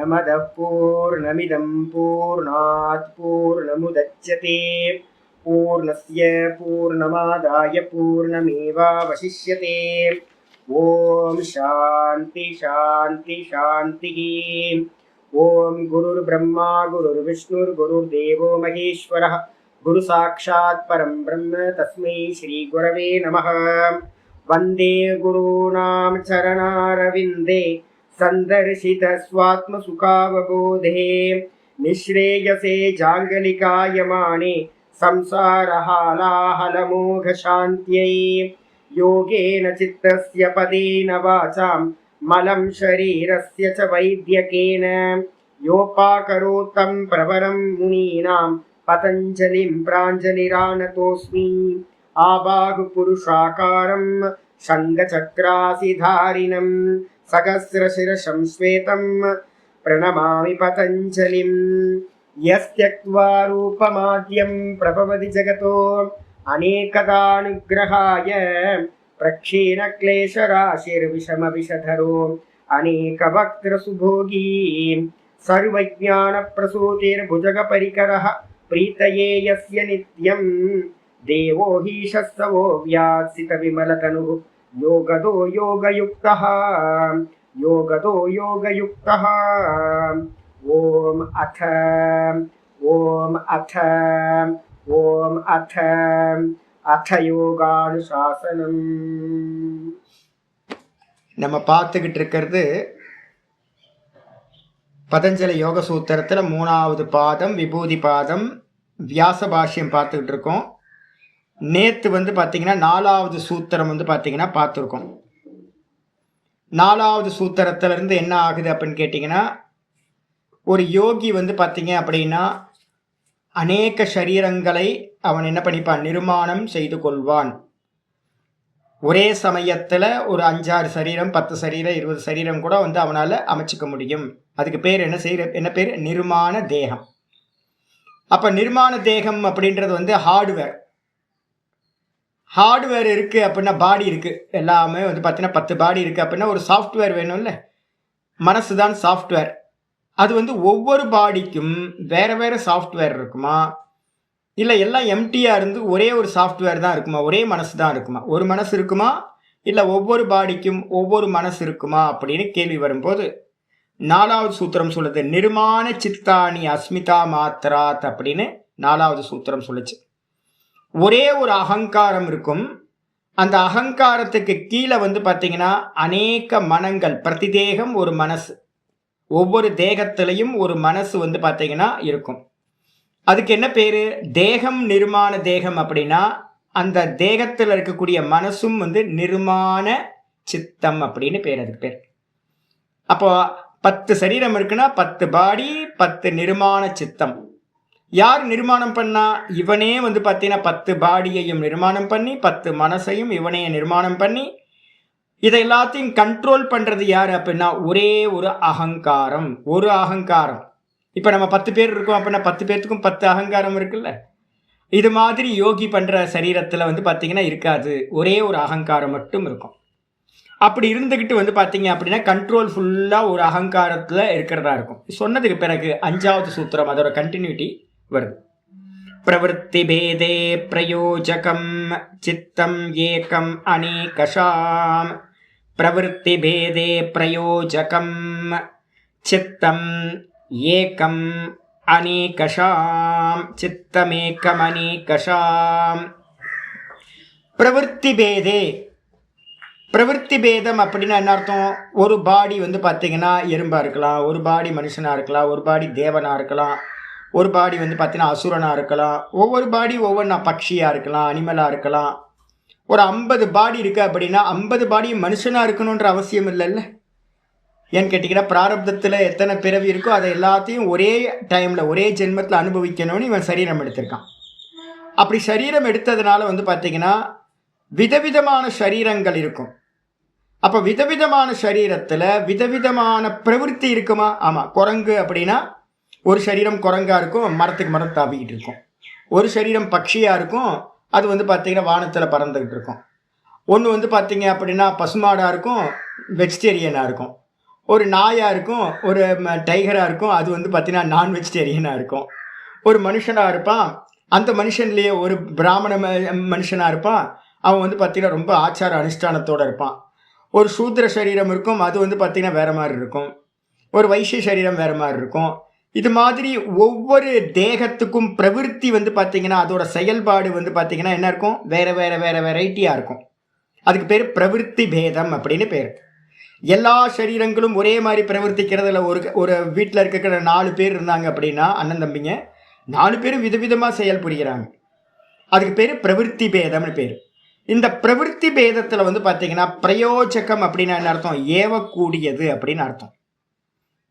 पूर्णमदः पूर्णमिदं पूर्णात् पूर्णमुदच्यते पूर्णस्य पूर्णमादाय पूर्णमेवावशिष्यते। ओम शांति शांति शांतिः। ओम गुरुर्ब्रह्मा गुरुर्विष्णुर्गुरुर्देवो महेश्वरः गुरु साक्षात् परं ब्रह्म तस्मै श्री गुरवे नमः। वंदे गुरूणां चरणारविन्दे संदर्शित स्वात्मसुखावबोधे निःश्रेयसे जाङ्गलिकायमाने संसारहालाहलमोघशान्त्यै योगेन चित्तस्य पदेन वाचां मलं शरीरस्य च वैद्यकेन योपाकरोतं प्रवरं मुनीनां पतञ्जलिं प्राञ्जलिरानतोऽस्मि। आबाहुपुरुषाकारं शङ्खचक्रासिधारिणं सहस्रशिरसं श्वेतं प्रणमामि पतञ्जलिं। यस्त्यक्त्वा रूपमाद्यं प्रभवति जगतो अनेकदानुग्रहाय प्रक्षीणक्लेशराशिर्विषमविषधरो अनेकवक्त्रसुभोगी सर्वज्ञानप्रसूतिर्भुजगपरिकरः प्रीतये यस्य नित्यं देवो हि शस्तवो व्यात्सितविमलतनुः योगदो योगयुक्तः योगदो योगयुक्तः। ओम अथ अथ யோகானுசாசனம். நம்ம பார்த்துக்கிட்டு இருக்கிறது பதஞ்சலி யோக சூத்திரத்தில் 3வது பாதம் விபூதி பாதம் வியாச பாஷ்யம் பார்த்துக்கிட்டு இருக்கோம். நேற்று பார்த்தீங்கன்னா 4வது சூத்திரம் பார்த்தீங்கன்னா பார்த்துருக்கோம். 4வது சூத்திரத்திலிருந்து என்ன ஆகுது அப்படின்னு கேட்டிங்கன்னா, ஒரு யோகி பார்த்தீங்க அப்படின்னா அநேக சரீரங்களை அவன் என்ன பண்ணிப்பான், நிர்மாணம் செய்து கொள்வான். ஒரே சமயத்தில் ஒரு 5-6 சரீரம் 10 சரீரம் 20 சரீரம் கூட அவனால் அமைச்சிக்க முடியும். அதுக்கு பேர் என்ன பேர், நிர்மாண தேகம். அப்போ நிர்மாண தேகம் அப்படின்றது ஹார்ட்வேர் இருக்குது அப்படின்னா பாடி இருக்குது, எல்லாமே பார்த்தீங்கன்னா 10 பாடி இருக்குது அப்படின்னா ஒரு சாஃப்ட்வேர் வேணும்ல, மனசு தான் சாஃப்ட்வேர். அது ஒவ்வொரு பாடிக்கும் வேறு வேறு சாஃப்ட்வேர் இருக்குமா, இல்லை எல்லாம் எம்டியாக இருந்து ஒரே ஒரு சாஃப்ட்வேர் தான் இருக்குமா, ஒரே மனசு தான் இருக்குமா, ஒரு மனசு இருக்குமா, இல்லை ஒவ்வொரு பாடிக்கும் ஒவ்வொரு மனசு இருக்குமா அப்படின்னு கேள்வி வரும்போது 4வது சூத்திரம் சொல்லுது, நிர்மாண சித்தானி அஸ்மிதா மாத்ராத் அப்படின்னு 4வது சூத்திரம் சொல்லுச்சு. ஒரே ஒரு அகங்காரம் இருக்கும், அந்த அகங்காரத்துக்கு கீழே பார்த்தீங்கன்னா அநேக மனங்கள், பிரதிதேகம் ஒரு மனசு, ஒவ்வொரு தேகத்திலையும் ஒரு மனசு பார்த்தீங்கன்னா இருக்கும். அதுக்கு என்ன பேர், தேகம் நிர்மாண தேகம் அப்படின்னா அந்த தேகத்தில் இருக்கக்கூடிய மனசும் நிர்மாண சித்தம் அப்படின்னு பேர், அதுக்கு பேர். அப்போ 10 சரீரம் இருக்குன்னா 10 பாடி 10 நிர்மாண சித்தம். யார் நிர்மாணம் பண்ணா, இவனே பார்த்தீங்கன்னா 10 பாடியையும் நிர்மாணம் பண்ணி 10 மனசையும் இவனே நிர்மாணம் பண்ணி இதை எல்லாத்தையும் கண்ட்ரோல் பண்ணுறது யார் அப்படின்னா ஒரே ஒரு அகங்காரம். ஒரு அகங்காரம். இப்போ நம்ம 10 பேர் இருக்கோம் அப்படின்னா 10 பேர்த்துக்கும் 10 அகங்காரம் இருக்குல்ல. இது மாதிரி யோகி பண்ணுற சரீரத்தில் பார்த்தீங்கன்னா இருக்காது, ஒரே ஒரு அகங்காரம் மட்டும் இருக்கும். அப்படி இருந்துக்கிட்டு பார்த்தீங்க அப்படின்னா கண்ட்ரோல் ஃபுல்லாக ஒரு அகங்காரத்தில் இருக்கிறதா இருக்கும். சொன்னதுக்கு பிறகு 5வது சூத்திரம் அதோட கண்டினியூட்டி வருது. பிரவருத்தி பேதே பிரயோஜகம் சித்தம் ஏகம் அநேகஷாம். பிரவருத்தி பேதே பிரயோஜகம் சித்தம் ஏகம் அநேகஷாம். சித்தமேகம் அநேகஷாம். பிரவருத்தி பேதே, பிரவருத்தி பேதம் அப்படின்னா என்ன அர்த்தம், ஒரு பாடி பார்த்தீங்கன்னா எறும்பாக இருக்கலாம், ஒரு பாடி மனுஷனாக இருக்கலாம், ஒரு பாடி தேவனாக இருக்கலாம், ஒரு பாடி பார்த்தீங்கன்னா அசுரனாக இருக்கலாம், ஒவ்வொரு பாடி ஒவ்வொன்றா பட்சியாக இருக்கலாம், அனிமலாக இருக்கலாம். ஒரு 50 பாடி இருக்குது அப்படின்னா 50 பாடியும் மனுஷனாக இருக்கணுன்ற அவசியம் இல்லைல்ல. ஏன்னு கேட்டிங்கன்னா பிராரப்தத்தில் எத்தனை பிறவி இருக்கோ அதை எல்லாத்தையும் ஒரே டைமில் ஒரே ஜென்மத்தில் அனுபவிக்கணும்னு இவன் சரீரம் எடுத்திருக்கான். அப்படி சரீரம் எடுத்ததுனால பார்த்தீங்கன்னா விதவிதமான சரீரங்கள் இருக்கும். அப்போ விதவிதமான சரீரத்தில் விதவிதமான பிரவೃತ್ತಿ இருக்குமா? ஆமாம். குரங்கு அப்படின்னா ஒரு சரீரம் குரங்காக இருக்கும், மரத்துக்கு மரம் தாவிக்கிட்டு இருக்கும். ஒரு சரீரம் பட்சியாக இருக்கும், அது பார்த்தீங்கன்னா வானத்தில் பறந்துக்கிட்டு இருக்கும். ஒன்று பார்த்தீங்க அப்படின்னா பசுமாடாக இருக்கும், வெஜிடேரியனாக இருக்கும். ஒரு நாயாக இருக்கும், ஒரு டைகராக இருக்கும், அது வந்து பார்த்தீங்கன்னா நான் வெஜிடேரியனாக இருக்கும். ஒரு மனுஷனாக இருப்பான், அந்த மனுஷன்லேயே ஒரு பிராமண மனுஷனாக இருப்பான், அவன் வந்து பார்த்தீங்கன்னா ரொம்ப ஆச்சார அனுஷ்டானத்தோடு இருப்பான். ஒரு சூத்திர சரீரம் இருக்கும், அது வந்து பார்த்தீங்கன்னா வேறு மாதிரி இருக்கும். ஒரு வைசிய சரீரம் வேறு மாதிரி இருக்கும். இது மாதிரி ஒவ்வொரு தேகத்துக்கும் பிரவிற்த்தி வந்து பார்த்தீங்கன்னா அதோட செயல்பாடு வந்து பார்த்தீங்கன்னா என்ன இருக்கும், வேறு வேறு வேறு வெரைட்டியாக இருக்கும். அதுக்கு பேர் பிரவிற்த்தி பேதம் அப்படின்னு பேர். எல்லா சரீரங்களும் ஒரே மாதிரி பிரவர்த்திக்கிறதுல ஒரு வீட்டில் இருக்கிற 4 பேர் இருந்தாங்க அப்படின்னா அண்ணன் தம்பிங்க 4 பேரும் விதவிதமாக செயல் புரிகிறாங்க. அதுக்கு பேர் பிரவிற்த்தி பேதம்னு பேர். இந்த பிரவிற்த்தி பேதத்தில் வந்து பார்த்தீங்கன்னா பிரயோஜகம் அப்படின்னா என்ன அர்த்தம், ஏவக்கூடியது அப்படின்னு அர்த்தம்.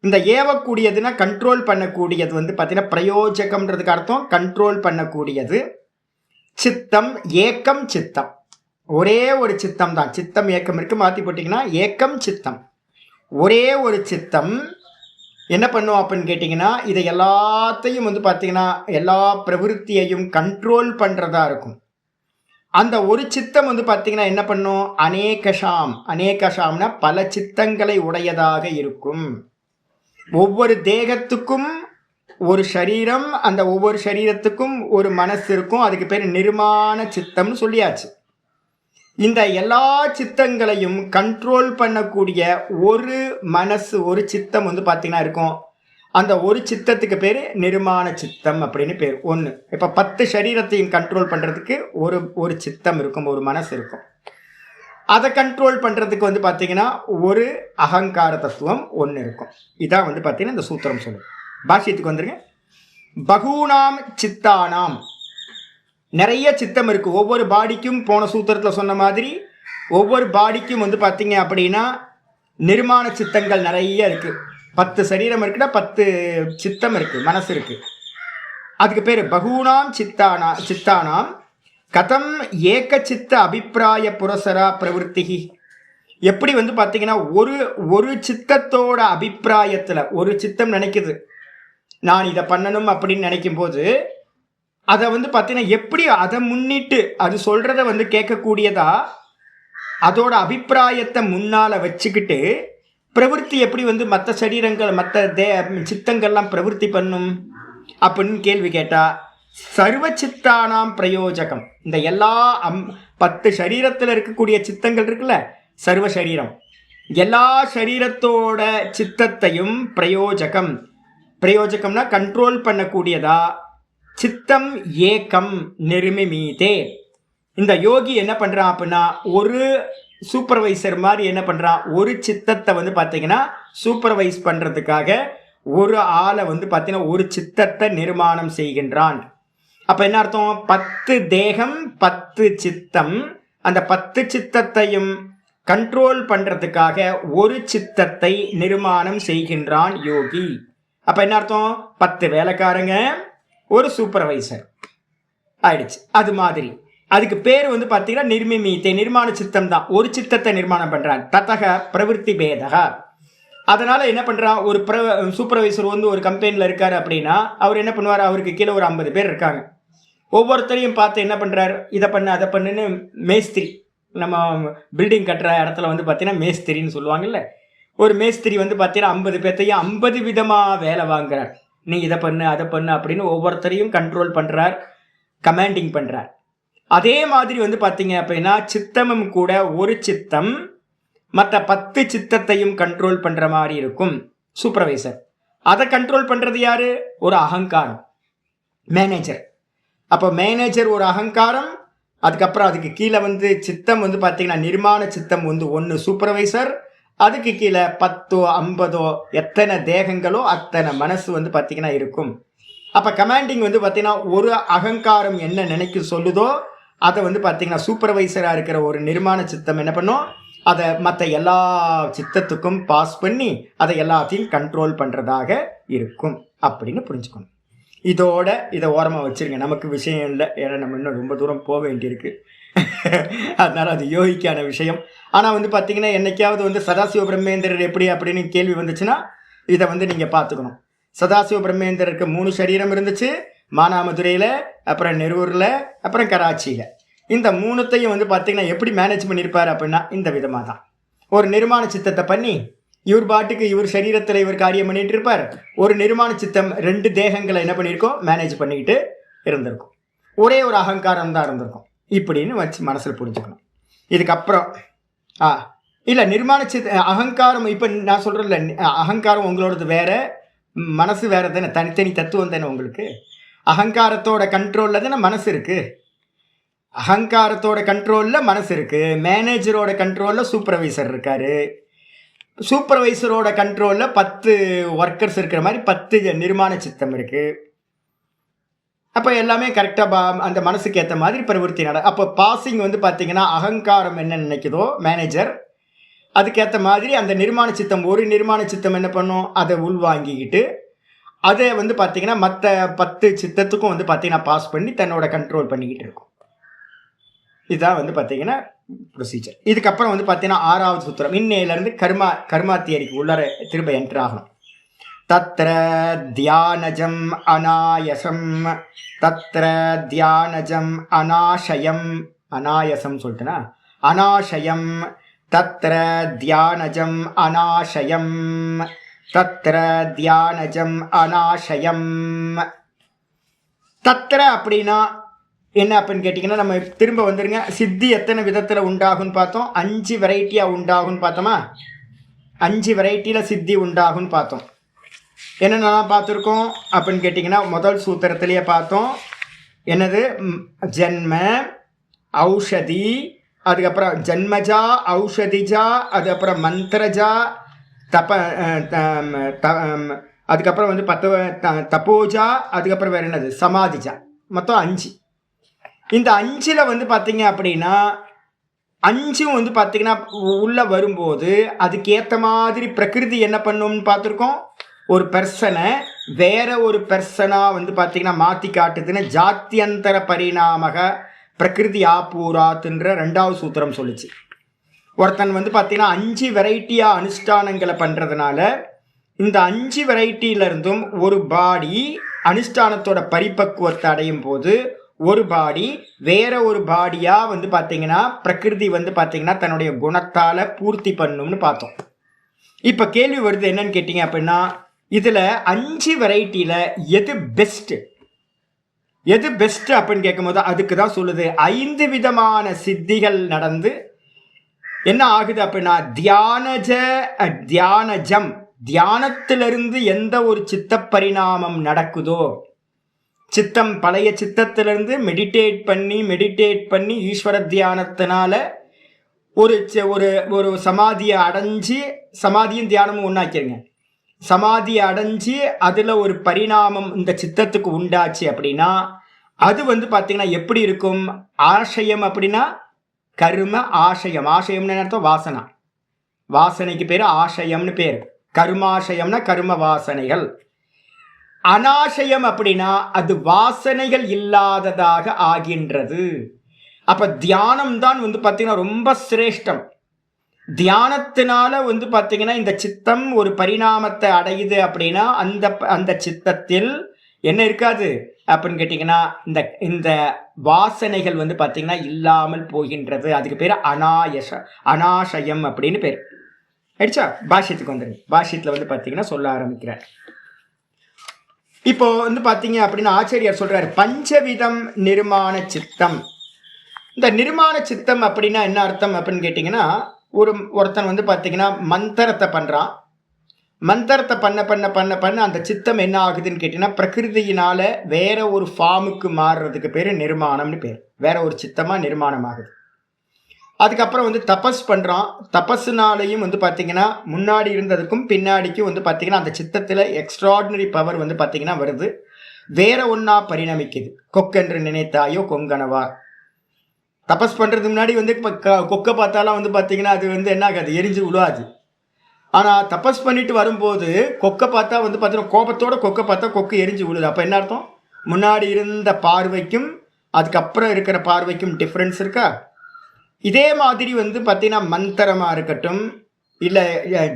இந்த ஏவக்கூடியதுன்னா கண்ட்ரோல் பண்ணக்கூடியது வந்து பார்த்தீங்கன்னா பிரயோஜகம்ன்றதுக்கு அர்த்தம் கண்ட்ரோல் பண்ணக்கூடியது. சித்தம் ஏக்கம், சித்தம் ஒரே ஒரு சித்தம் தான். சித்தம் ஏக்கம் இருக்கு, மாற்றி போட்டிங்கன்னா ஏக்கம் சித்தம், ஒரே ஒரு சித்தம். என்ன பண்ணுவோம் அப்படின்னு கேட்டிங்கன்னா இதை எல்லாத்தையும் வந்து பார்த்தீங்கன்னா எல்லா பிரவிற்த்தியையும் கண்ட்ரோல் பண்ணுறதா இருக்கும். அந்த ஒரு சித்தம் வந்து பார்த்தீங்கன்னா என்ன பண்ணும், அநேகஷாம், அநேகஷாம்னா பல சித்தங்களை உடையதாக இருக்கும். ஒவ்வொரு தேகத்துக்கும் ஒரு சரீரம், அந்த ஒவ்வொரு சரீரத்துக்கும் ஒரு மனசு இருக்கும். அதுக்கு பேர் நிர்மாண சித்தம்னு சொல்லியாச்சு. இந்த எல்லா சித்தங்களையும் கண்ட்ரோல் பண்ணக்கூடிய ஒரு மனசு, ஒரு சித்தம் வந்து பார்த்தீங்கன்னா இருக்கும். அந்த ஒரு சித்தத்துக்கு பேர் நிர்மாண சித்தம் அப்படின்னு பேர். ஒன்று இப்போ 10 சரீரத்தையும் கண்ட்ரோல் பண்ணுறதுக்கு ஒரு சித்தம் இருக்கும், ஒரு மனசு இருக்கும். அதை கண்ட்ரோல் பண்ணுறதுக்கு வந்து பார்த்தீங்கன்னா ஒரு அகங்கார தத்துவம் ஒன்று இருக்கும். இதான் வந்து பார்த்தீங்கன்னா இந்த சூத்திரம் சொல்லுது. பாஷ்யத்துக்கு வந்துருங்க. பகூனாம் சித்தானாம், நிறைய சித்தம் இருக்குது ஒவ்வொரு பாடிக்கும். போன சூத்திரத்தில் சொன்ன மாதிரி ஒவ்வொரு பாடிக்கும் வந்து பார்த்தீங்க அப்படின்னா நிர்மாண சித்தங்கள் நிறைய இருக்குது. 10 சரீரம் இருக்குன்னா 10 சித்தம் இருக்குது, மனசு இருக்குது. அதுக்கு பேர் பகூனாம் சித்தானாம் கதம் ஏக சித்த அபிப்பிராய புரசரா பிரவருத்தி. எப்படி வந்து பார்த்தீங்கன்னா ஒரு சித்தத்தோட அபிப்பிராயத்தில் ஒரு சித்தம் நினைக்குது நான் இதை பண்ணணும் அப்படின்னு நினைக்கும் போது அதை வந்து பார்த்தீங்கன்னா எப்படி அதை முன்னிட்டு அது சொல்கிறத வந்து கேட்கக்கூடியதா அதோட அபிப்பிராயத்தை முன்னால் வச்சுக்கிட்டு பிரவருத்தி எப்படி வந்து மற்ற சரீரங்கள் மற்ற சித்தங்கள்லாம் பிரவருத்தி பண்ணும் அப்படின்னு கேள்வி கேட்டால் சர்வ சித்தானாம் பிரயோஜகம். இந்த எல்லா 10 சரீரத்தில் இருக்கக்கூடிய சித்தங்கள் இருக்குல்ல, சர்வ சரீரம், எல்லா சரீரத்தோட சித்தத்தையும் பிரயோஜகம், பிரயோஜகம்னா கண்ட்ரோல் பண்ணக்கூடியதா சித்தம் ஏக்கம் நிர்மிமீதே. இந்த யோகி என்ன பண்ணுறான் அப்படின்னா ஒரு சூப்பர்வைசர் மாதிரி என்ன பண்ணுறான், ஒரு சித்தத்தை வந்து பார்த்தீங்கன்னா சூப்பர்வைஸ் பண்ணுறதுக்காக ஒரு ஆளை வந்து பார்த்தீங்கன்னா ஒரு சித்தத்தை நிர்மாணம் செய்கின்றான். அப்போ என்ன அர்த்தம், 10 தேகம் 10 சித்தம், அந்த 10 சித்தத்தையும் கண்ட்ரோல் பண்ணுறதுக்காக ஒரு சித்தத்தை நிர்மாணம் செய்கின்றான் யோகி. அப்போ என்ன அர்த்தம், 10 வேலைக்காரங்க ஒரு சூப்பர்வைசர் ஆயிடுச்சு. அது மாதிரி அதுக்கு பேர் வந்து பார்த்தீங்கன்னா நிர்மிமீதே, நிர்மாண சித்தம் தான். ஒரு சித்தத்தை நிர்மாணம் பண்ணுறான். ததக பிரவிற்த்தி பேதகா. அதனால் என்ன பண்ணுறான், ஒரு சூப்பர்வைசர் வந்து ஒரு கம்பெனியில் இருக்கார் அப்படின்னா அவர் என்ன பண்ணுவார், அவருக்கு கீழே ஒரு 50 பேர் இருக்காங்க. ஒவ்வொருத்தரையும் பார்த்து என்ன பண்ணுறாரு, இதை பண்ணு அதை பண்ணுன்னு மேஸ்திரி, நம்ம பில்டிங் கட்டுற இடத்துல வந்து பார்த்தீங்கன்னா மேஸ்திரின்னு சொல்லுவாங்கல்ல, ஒரு மேஸ்திரி வந்து பார்த்தீங்கன்னா 50 பேர்த்தையும் 50 விதமாக வேலை வாங்குறார். நீ இதை பண்ணு அதை பண்ணு அப்படின்னு ஒவ்வொருத்தரையும் கண்ட்ரோல் பண்ணுறார், கமாண்டிங் பண்ணுறார். அதே மாதிரி வந்து பார்த்தீங்க அப்படின்னா சித்தமும் கூட ஒரு சித்தம் மற்ற 10 சித்தத்தையும் கண்ட்ரோல் பண்ணுற மாதிரி இருக்கும் சூப்பர்வைசர். அதை கண்ட்ரோல் பண்ணுறது யார், ஒரு அகங்காரம், மேனேஜர். அப்போ மேனேஜர் ஒரு அகங்காரம், அதுக்கப்புறம் அதுக்கு கீழே வந்து சித்தம் வந்து பார்த்தீங்கன்னா நிர்மாண சித்தம் வந்து 1 சூப்பர்வைசர், அதுக்கு கீழே 10 50 எத்தனை தேகங்களோ அத்தனை மனசு வந்து பார்த்தீங்கன்னா இருக்கும். அப்போ கமாண்டிங் வந்து பார்த்தீங்கன்னா ஒரு அகங்காரம் என்ன நினைக்க சொல்லுதோ அதை வந்து பார்த்தீங்கன்னா சூப்பர்வைசராக இருக்கிற ஒரு நிர்மாண சித்தம் என்ன பண்ணும், அதை மற்ற எல்லா சித்தத்துக்கும் பாஸ் பண்ணி அதை எல்லாத்தையும் கண்ட்ரோல் பண்ணுறதாக இருக்கும் அப்படின்னு புரிஞ்சுக்கணும். இதோட இதை ஓரமாக வச்சுருங்க, நமக்கு விஷயம் இல்லை, ஏன்னா நம்ம இன்னும் ரொம்ப தூரம் போக வேண்டியிருக்கு. அதனால் அது யோகிக்கான விஷயம். ஆனால் வந்து பார்த்தீங்கன்னா என்னைக்காவது வந்து சதாசிவ பிரம்மேந்திரர் எப்படி அப்படின்னு கேள்வி வந்துச்சுன்னா இதை வந்து நீங்கள் பார்த்துக்கணும். சதாசிவ பிரம்மேந்திரருக்கு 3 சரீரம் இருந்துச்சு, மானாமதுரையில், அப்புறம் நெரூரில், அப்புறம் கராச்சியில். இந்த 3த்தையும் வந்து பார்த்தீங்கன்னா எப்படி மேனேஜ் பண்ணியிருப்பார் அப்படின்னா இந்த விதமாக தான் ஒரு நிர்மாண சித்தத்தை பண்ணி இவர் பாட்டுக்கு இவர் சரீரத்தில் இவர் காரியம் பண்ணிட்டு இருப்பார். ஒரு நிர்மாண சித்தம் 2 தேகங்களை என்ன பண்ணியிருக்கோம், மேனேஜ் பண்ணிக்கிட்டு இருந்திருக்கும். ஒரே ஒரு அகங்காரம் தான் இருந்திருக்கும். இப்படின்னு வச்சு மனசில் புரிஞ்சுக்கணும். இதுக்கப்புறம் இல்லை நிர்மாண அகங்காரம், இப்போ நான் சொல்கிறேன்ல, அகங்காரம் உங்களோடது வேற, மனசு வேற தானே, தனித்தனி தத்துவம் தானே உங்களுக்கு. அகங்காரத்தோட கண்ட்ரோலில் தானே மனசு இருக்குது. அகங்காரத்தோட கண்ட்ரோலில் மனசு இருக்குது. மேனேஜரோட கண்ட்ரோலில் சூப்பர்வைசர் இருக்கார். சூப்பர்வைசரோட கண்ட்ரோலில் 10 ஒர்க்கர்ஸ் இருக்கிற மாதிரி 10 நிர்மாண சித்தம் இருக்குது. அப்போ எல்லாமே கரெக்டாக அந்த மனசுக்கு ஏற்ற மாதிரி பிரவருத்தி அப்போ பாசிங் வந்து பார்த்தீங்கன்னா அகங்காரம் என்ன நினைக்குதோ மேனேஜர், அதுக்கேற்ற மாதிரி அந்த நிர்மாண சித்தம், ஒரு நிர்மாண சித்தம் என்ன பண்ணும், அதை உள்வாங்கிக்கிட்டு அதை வந்து பார்த்தீங்கன்னா மற்ற 10 சித்தத்துக்கும் வந்து பார்த்தீங்கன்னா பாஸ் பண்ணி தன்னோட கண்ட்ரோல் பண்ணிக்கிட்டு இருக்கும். இதுதான் வந்து பார்த்தீங்கன்னா ப்ரொசீஜர். இதுக்கப்புறம் வந்து பார்த்தீங்கன்னா 6வது சூத்திரம், இன்னையிலேருந்து கர்மா தியரிக்கு உள்ளார திரும்ப என்ட்ரு ஆகணும். தத்ர தியானஜம் அநாயசம், தத்ர தியானஜம் அநாஷயம், அநாயசம் சொல்லிட்டுனா அநாஷயம், தத்ர தியானஜம் அநாஷயம், தத்ர தியானஜம் அநாஷயம். தத்ர அப்படின்னா என்ன அப்படின்னு கேட்டிங்கன்னா, நம்ம திரும்ப வந்துருங்க. சித்தி எத்தனை விதத்தில் உண்டாகுன்னு பார்த்தோம், 5 வெரைட்டியாக உண்டாகுன்னு பார்த்தோமா, 5 வெரைட்டியில் சித்தி உண்டாகுன்னு பார்த்தோம். என்னென்னலாம் பார்த்துருக்கோம் அப்படின்னு கேட்டிங்கன்னா, முதல் சூத்திரத்திலேயே பார்த்தோம். என்னது, ஜென்ம, ஔஷதி, அதுக்கப்புறம் ஜன்மஜா, ஔஷதிஜா, அதுக்கப்புறம் மந்திரஜா, அதுக்கப்புறம் வந்து தப்போஜா, அதுக்கப்புறம் வேறு என்னது, சமாதிஜா. மொத்தம் 5. இந்த 5ல் வந்து பார்த்தீங்க அப்படின்னா 5ம் வந்து பார்த்தீங்கன்னா உள்ளே வரும்போது அதுக்கேற்ற மாதிரி பிரகிருதி என்ன பண்ணும்னு பார்த்துருக்கோம். ஒரு பெர்சனை வேற ஒரு பெர்சனாக வந்து பார்த்தீங்கன்னா மாற்றி காட்டுதுன்னு ஜாத்தியந்தர பரிணாமக பிரகிருதி ஆபூராத்துன்ற 2வது சூத்திரம் சொல்லிச்சு. ஒருத்தன் வந்து பார்த்தீங்கன்னா 5 வெரைட்டியாக அனுஷ்டானங்களை பண்ணுறதுனால இந்த 5 வெரைட்டியிலிருந்தும் ஒரு பாடி அனுஷ்டானத்தோட பரிபக்குவத்தை அடையும் போது ஒரு பாடி வேற ஒரு பாடியாக வந்து பார்த்தீங்கன்னா பிரகிருதி வந்து பார்த்தீங்கன்னா தன்னுடைய குணத்தால் பூர்த்தி பண்ணும்னு பார்த்தோம். இப்போ கேள்வி வருது என்னன்னு கேட்டிங்க அப்படின்னா, இதில் 5 வெரைட்டியில் எது பெஸ்ட்டு, எது பெஸ்ட்டு அப்படின்னு கேட்கும்போது அதுக்கு தான் சொல்லுது 5 விதமான சித்திகள் நடந்து என்ன ஆகுது அப்படின்னா, தியானஜம், தியானத்திலிருந்து எந்த ஒரு சித்த பரிணாமம் நடக்குதோ, சித்தம் பழைய சித்தத்திலிருந்து மெடிடேட் பண்ணி ஈஸ்வர தியானத்தினால ஒரு ஒரு சமாதியை அடைஞ்சி, சமாதியும் தியானமும் ஒன்றாக்கிருங்க, சமாதியை அடைஞ்சி அதில் ஒரு பரிணாமம் இந்த சித்தத்துக்கு உண்டாச்சு அப்படின்னா அது வந்து பார்த்தீங்கன்னா எப்படி இருக்கும், ஆசயம் அப்படின்னா கர்ம ஆசயம், ஆசயம்னு அர்த்தம் வாசனா, வாசனைக்கு பேர் ஆசயம்னு பேர், கர்மாசயம்னா கர்ம வாசனைகள். அநாசயம் அப்படின்னா அது வாசனைகள் இல்லாததாக ஆகின்றது. அப்ப தியானம் தான் வந்து பார்த்தீங்கன்னா ரொம்ப சிரேஷ்டம். தியானத்தினால வந்து பார்த்தீங்கன்னா இந்த சித்தம் ஒரு பரிணாமத்தை அடையுது அப்படின்னா அந்த சித்தத்தில் என்ன இருக்காது அப்படின்னு கேட்டிங்கன்னா இந்த வாசனைகள் வந்து பார்த்தீங்கன்னா இல்லாமல் போகின்றது. அதுக்கு பேர் அநாசயம் அப்படின்னு பேர். ஆயிடுச்சா? பாஷ்யத்துக்கு வந்துடுங்க. பாஷ்யத்தில் வந்து பார்த்தீங்கன்னா சொல்ல ஆரம்பிக்கிறார். இப்போ வந்து பார்த்தீங்க அப்படின்னா ஆச்சாரியார் சொல்றாரு பஞ்சவிதம் நிர்மாண சித்தம். இந்த நிர்மாண சித்தம் அப்படின்னா என்ன அர்த்தம் அப்படின்னு கேட்டிங்கன்னா, ஒருத்தன் வந்து பார்த்தீங்கன்னா மந்திரத்தை பண்ணுறான். மந்திரத்தை பண்ண அந்த சித்தம் என்ன ஆகுதுன்னு கேட்டிங்கன்னா பிரகிருதியினால வேற ஒரு ஃபார்முக்கு மாறுறதுக்கு பேர் நிர்மாணம்னு பேர். வேற ஒரு சித்தமாக நிர்மாணம் ஆகுது. அதுக்கப்புறம் வந்து தபஸ் பண்ணுறான். தபஸ்னாலையும் வந்து பார்த்தீங்கன்னா முன்னாடி இருந்ததுக்கும் பின்னாடிக்கும் வந்து பார்த்தீங்கன்னா அந்த சித்தத்தில் எக்ஸ்ட்ராடினரி பவர் வந்து பார்த்தீங்கன்னா வருது, வேற ஒன்றா பரிணமிக்குது. கொக்கென்று நினைத்தாயோ கொங்கனவா. தபஸ் பண்ணுறதுக்கு முன்னாடி வந்து இப்போ கொக்கை பார்த்தாலும் வந்து பார்த்தீங்கன்னா அது வந்து என்ன ஆகாது, எரிஞ்சு விழுவாது. ஆனால் தபஸ் பண்ணிட்டு வரும்போது கொக்கை பார்த்தா வந்து பார்த்தீங்கன்னா கோபத்தோட கொக்கை பார்த்தா கொக்கு எரிஞ்சு விழுது. அப்போ என்ன அர்த்தம், முன்னாடி இருந்த பார்வைக்கும் அதுக்கப்புறம் இருக்கிற பார்வைக்கும் டிஃப்ரென்ஸ் இருக்கா? இதே மாதிரி வந்து பார்த்தீங்கன்னா மந்திரமாக இருக்கட்டும், இல்லை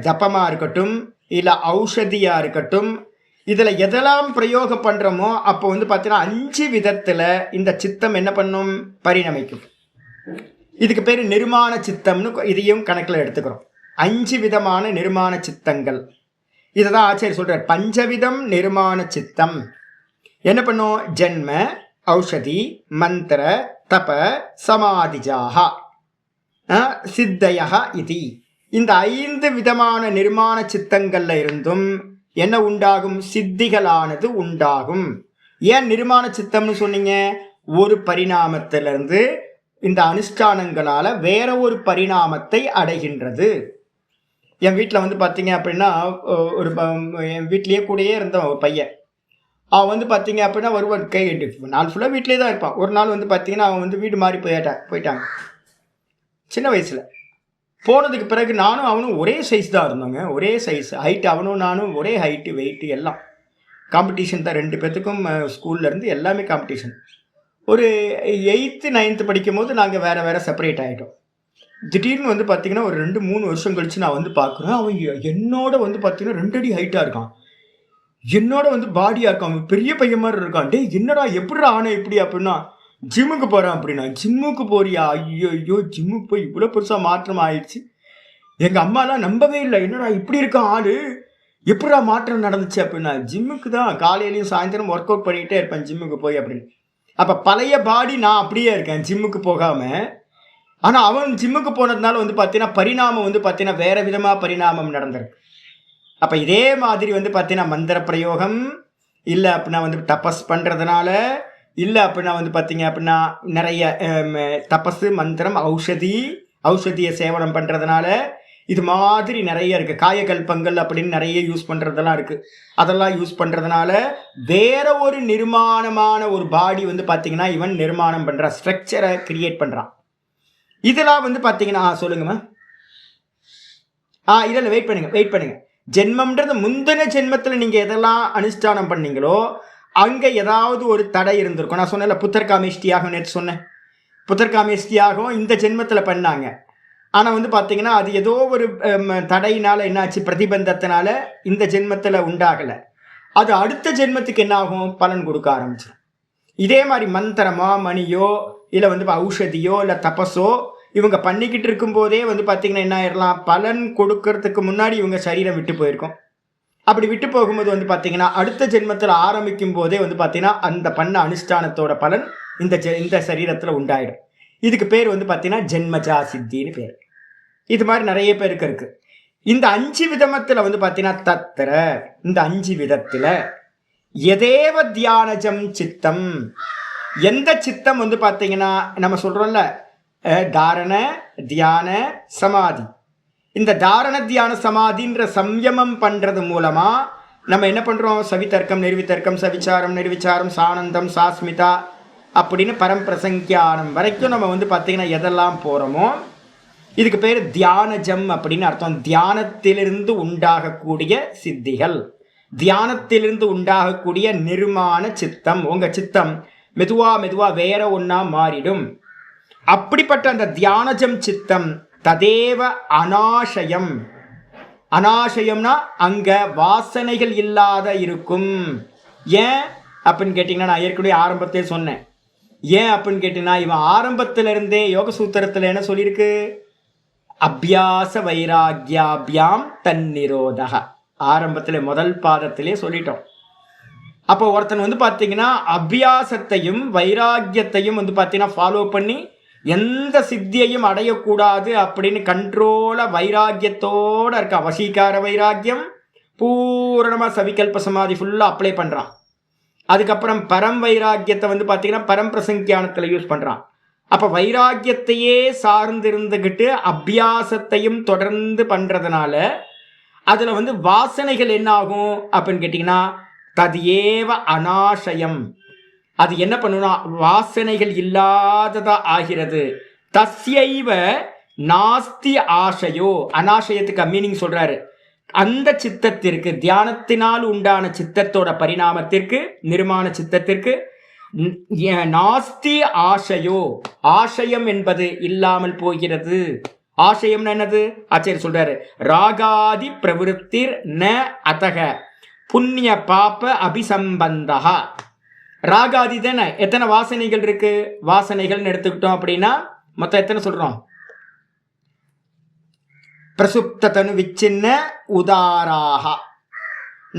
ஜபமாக இருக்கட்டும், இல்லை ஔஷதியாக இருக்கட்டும், இதில் எதெல்லாம் பிரயோகம் பண்ணுறோமோ அப்போ வந்து பார்த்தீங்கன்னா 5 விதத்தில் இந்த சித்தம் என்ன பண்ணும், பரிணமிக்கும். இதுக்கு பேர் நிர்மாண சித்தம்னு இதையும் கணக்கில் எடுத்துக்கிறோம். 5 விதமான நிர்மாண சித்தங்கள். இதை தான் ஆச்சாரியர் சொல்றார். பஞ்சவிதம் நிர்மாண சித்தம். என்ன பண்ணும்? ஜென்ம, ஔஷதி, மந்திர, தப, சமாதிஜாக, சித்தய இது. இந்த 5 விதமான நிர்மாண சித்தங்கள்ல இருந்தும் என்ன உண்டாகும்? சித்திகளானது உண்டாகும். ஏன் நிர்மாண சித்தம்னு சொன்னீங்க? ஒரு பரிணாமத்திலிருந்து இந்த அனுஷ்டானங்களால வேற ஒரு பரிணாமத்தை அடைகின்றது. என் வீட்டில் வந்து பார்த்தீங்க அப்படின்னா, என் வீட்லேயே கூடயே இருந்தவன் ஒரு பையன். அவன் வந்து பார்த்தீங்க அப்படின்னா வருவான், நாள் ஃபுல்லாக வீட்டிலே தான் இருப்பான். ஒரு நாள் வந்து பார்த்தீங்கன்னா அவன் வந்து வீடு மாறி போயிட்டாங்க சின்ன வயசில். போனதுக்கு பிறகு நானும் அவனும் ஒரே சைஸ் தான் இருந்தாங்க, ஒரே சைஸ் ஹைட்டு. அவனும் நானும் ஒரே ஹைட்டு, வெயிட்டு எல்லாம். காம்படிஷன் தான் 2 பேர்த்துக்கும். ஸ்கூல்லேருந்து எல்லாமே காம்படிஷன். ஒரு 8th 9th படிக்கும் போது நாங்கள் வேறு செப்பரேட் ஆகிட்டோம். திடீர்னு வந்து பார்த்தீங்கன்னா ஒரு 2-3 வருஷம் கழித்து நான் வந்து பார்க்குறேன், அவன் என்னோட வந்து பார்த்தீங்கன்னா 2 அடி ஹைட்டாக இருக்கான், என்னோட வந்து பாடியாக இருக்கான், அவன் பெரிய பையன் மாதிரி இருக்கான். டே என்னடா எப்படிடா ஆனே இப்படி? அப்படின்னா ஜிம்முக்கு போகிறேன் அப்படின்னா. ஜிம்முக்கு போறியா? ஐயோ ஜிம்முக்கு போய் இவ்வளோ பெருசாக மாற்றம் ஆயிடுச்சு. எங்கள் அம்மாலாம் நம்பவே இல்லை. என்னடா இப்படி இருக்கான் ஆள், எப்படா மாற்றம் நடந்துச்சு அப்படின்னா. ஜிம்முக்கு தான் காலையிலையும் சாயந்தரம் ஒர்க் அவுட் பண்ணிகிட்டே இருப்பேன் ஜிம்முக்கு போய் அப்படின்னு. அப்போ பழைய பாடி நான் அப்படியே இருக்கேன் ஜிம்முக்கு போகாமல். ஆனால் அவன் ஜிம்முக்கு போனதுனால வந்து பார்த்தீங்கன்னா பரிணாமம் வந்து பார்த்தீங்கன்னா வேறு விதமாக பரிணாமம் நடந்திருக்கு. அப்போ இதே மாதிரி வந்து பார்த்தீங்கன்னா மந்திர பிரயோகம் இல்லை அப்படின்னா வந்து தபஸ் பண்ணுறதுனால, இல்லை அப்படின்னா வந்து பார்த்தீங்க அப்படின்னா நிறைய தபஸ், மந்திரம், ஔஷதியை சேவனம் பண்ணுறதுனால இது மாதிரி நிறைய இருக்குது. காயகல்பங்கள் அப்படின்னு நிறைய யூஸ் பண்ணுறதெல்லாம் இருக்குது. அதெல்லாம் யூஸ் பண்ணுறதுனால வேற ஒரு நிர்மாணமான ஒரு பாடி வந்து பார்த்தீங்கன்னா இவன் நிர்மாணம் பண்ணுறான், ஸ்ட்ரக்சரை கிரியேட் பண்ணுறான். இதெல்லாம் வந்து பார்த்தீங்கன்னா சொல்லுங்கம்மா. இதில் வெயிட் பண்ணுங்க. ஜென்மம்ன்றது முந்தின ஜென்மத்தில் நீங்கள் எதெல்லாம் அனுஷ்டானம் பண்ணீங்களோ அங்கே ஏதாவது ஒரு தடை இருந்திருக்கும். நான் சொன்னேன்ல புத்தர்காமேஷ்டியாகவும் நேற்று சொன்னேன். புத்தர்காமேஷ்டியாகவும் இந்த ஜென்மத்தில் பண்ணாங்க. ஆனால் வந்து பார்த்தீங்கன்னா அது ஏதோ ஒரு தடையினால் என்னாச்சு, பிரதிபந்தத்தினால இந்த ஜென்மத்தில் உண்டாகலை. அது அடுத்த ஜென்மத்துக்கு என்ன ஆகும்? பலன் கொடுக்க ஆரம்பிச்சிடும். இதே மாதிரி மந்திரமோ மணியோ இல்லை வந்து ஔஷதியோ இல்லை தபஸோ இவங்க பண்ணிக்கிட்டு இருக்கும்போதே வந்து பார்த்தீங்கன்னா என்ன ஆயிடலாம்? பலன் கொடுக்கறதுக்கு முன்னாடி இவங்க சரீரம் விட்டு போயிருக்கும். அப்படி விட்டு போகும்போது வந்து பார்த்தீங்கன்னா அடுத்த ஜென்மத்தில் ஆரம்பிக்கும் போதே வந்து பார்த்தீங்கன்னா அந்த பண்ண அனுஷ்டானத்தோட பலன் இந்த சரீரத்தில் உண்டாயிடும். இதுக்கு பேர் வந்து பார்த்தீங்கன்னா ஜென்மஜா சித்தின்னு பேர். இது மாதிரி நிறைய பேருக்கு இருக்கு. இந்த 5 விதத்தில் வந்து பார்த்தீங்கன்னா தத்திர இந்த 5 விதத்தில் எதேவ தியானஜம் சித்தம், எந்த சித்தம் வந்து பார்த்தீங்கன்னா நம்ம சொல்கிறோம்ல தாரண தியான சமாதி. இந்த தாரண தியான சமாதின்ற சம்யமம் பண்ணுறது மூலமாக நம்ம என்ன பண்ணுறோம்? சவிதர்க்கம், நிர்விதர்க்கம், சவிச்சாரம், நிர்விச்சாரம், சானந்தம், சாஸ்மிதா அப்படின்னு பரம்பிரசங்கியானம் வரைக்கும் நம்ம வந்து பார்த்தீங்கன்னா எதெல்லாம் போகிறோமோ இதுக்கு பேர் தியானஜம் அப்படின்னு அர்த்தம். தியானத்திலிருந்து உண்டாகக்கூடிய சித்திகள், தியானத்திலிருந்து உண்டாகக்கூடிய நிர்மாண சித்தம். உங்கள் சித்தம் மெதுவாக வேற ஒன்றா மாறிடும். அப்படிப்பட்ட அந்த தியானஜம் சித்தம் ததேவ அநாசயம். அநாசயம்னா அங்கே வாசனைகள் இல்லாத இருக்கும். ஏன் அப்படின்னு கேட்டிங்கன்னா நான் ஏற்கனவே ஆரம்பத்திலே சொன்னேன். ஏன் அப்படின்னு கேட்டிங்கன்னா இவன் ஆரம்பத்திலிருந்தே யோக சூத்திரத்தில் என்ன சொல்லியிருக்கு? அபியாச வைராகியாபியாம் தன்னிரோதக. ஆரம்பத்தில் முதல் பாதத்திலே சொல்லிட்டோம். அப்போ ஒருத்தன் வந்து பார்த்தீங்கன்னா அபியாசத்தையும் வைராக்கியத்தையும் வந்து பார்த்தீங்கன்னா ஃபாலோ பண்ணி எந்த சித்தியையும் அடையக்கூடாது அப்படின்னு கண்ட்ரோலாக வைராக்கியத்தோடு இருக்க வசீகார வைராக்கியம் பூரணமாக சவிகல்ப சமாதி ஃபுல்லாக அப்ளை பண்ணுறான். அதுக்கப்புறம் பரம் வைராக்கியத்தை வந்து பார்த்தீங்கன்னா பரம்பிரசங்கியானத்தில் யூஸ் பண்ணுறான். அப்போ வைராக்கியத்தையே சார்ந்திருந்துக்கிட்டு அபியாசத்தையும் தொடர்ந்து பண்ணுறதுனால அதில் வந்து வாசனைகள் என்ன ஆகும் அப்படின்னு கேட்டிங்கன்னா ததேவ அநாசயம். அது என்ன பண்ணுனா வாசனைகள் இல்லாததா ஆகிறது. தஸ்யைவ நாஸ்தி ஆசையோ. அநாசயத்துக்கு மீனிங் சொல்றாரு. அந்த சித்தத்திற்கு, தியானத்தினால் உண்டான சித்தத்தோட பரிணாமத்திற்கு, நிர்மாண சித்தத்திற்கு நாஸ்தி ஆசையோ, ஆசயம் என்பது இல்லாமல் போகிறது. ஆசயம்னு என்னது? ஆச்சாரியர் சொல்றாரு, ராகாதி பிரவிருத்திர் ந அதக புண்ணிய பாப அபிசம்பந்தா. ராகாதி தானே. எத்தனை வாசனைகள் இருக்கு? வாசனைகள்னு எடுத்துக்கிட்டோம் அப்படின்னா மொத்தம் எத்தனை சொல்றோம்? பிரசுப்த தனு விச்சின்ன உதாராக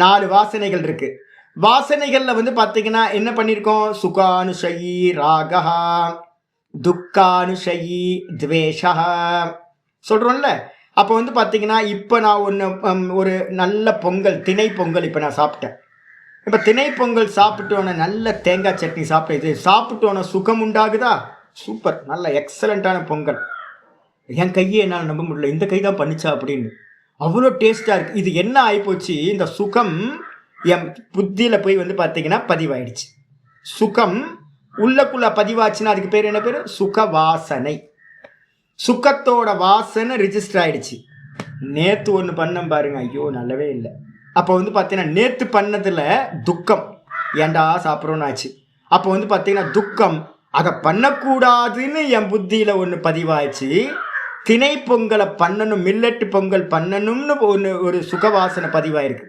4 வாசனைகள் இருக்கு. வாசனைகள்ல வந்து பாத்தீங்கன்னா என்ன பண்ணிருக்கோம்? சுகானுஷயி ராகா, துக்கானுஷயி துவேஷா சொல்றோம்ல. அப்ப வந்து பாத்தீங்கன்னா இப்ப நான் ஒரு நல்ல பொங்கல், திணை பொங்கல் இப்ப நான் சாப்பிட்டேன். இப்ப திணை பொங்கல் சாப்பிட்டோன்னு நல்ல தேங்காய் சட்னி சாப்பிட்டேன். இது சாப்பிட்டோன்னு சுகம் உண்டாகுதா? சூப்பர், நல்ல எக்ஸலண்டான பொங்கல். என் கையை என்னால் நம்ப முடியல, இந்த கை தான் பண்ணிச்சா அப்படின்னு. அவ்வளோ டேஸ்டா இருக்கு. இது என்ன ஆயிப்போச்சு? இந்த சுகம் என் புத்தியில போய் வந்து பார்த்தீங்கன்னா பதிவாயிடுச்சு. சுகம் உள்ளக்குள்ள பதிவாச்சுன்னா அதுக்கு பேர் என்ன பேரு? சுக வாசனை. சுகத்தோட வாசனை ரிஜிஸ்டர் ஆயிடுச்சு. நேத்து ஒன்று பண்ண பாருங்க, ஐயோ நல்லவே இல்லை. அப்போ வந்து பார்த்தீங்கன்னா நேத்து பண்ணதுல துக்கம், ஏண்டா சாப்பிட்றோன்னு ஆச்சு. அப்போ வந்து பார்த்தீங்கன்னா துக்கம், அதை பண்ணக்கூடாதுன்னு என் புத்தியில ஒன்று பதிவாச்சு. திணை பொங்கலை பண்ணணும், மில்லட்டு பொங்கல் பண்ணணும்னு ஒரு சுகவாசனை பதிவாயிருக்கு.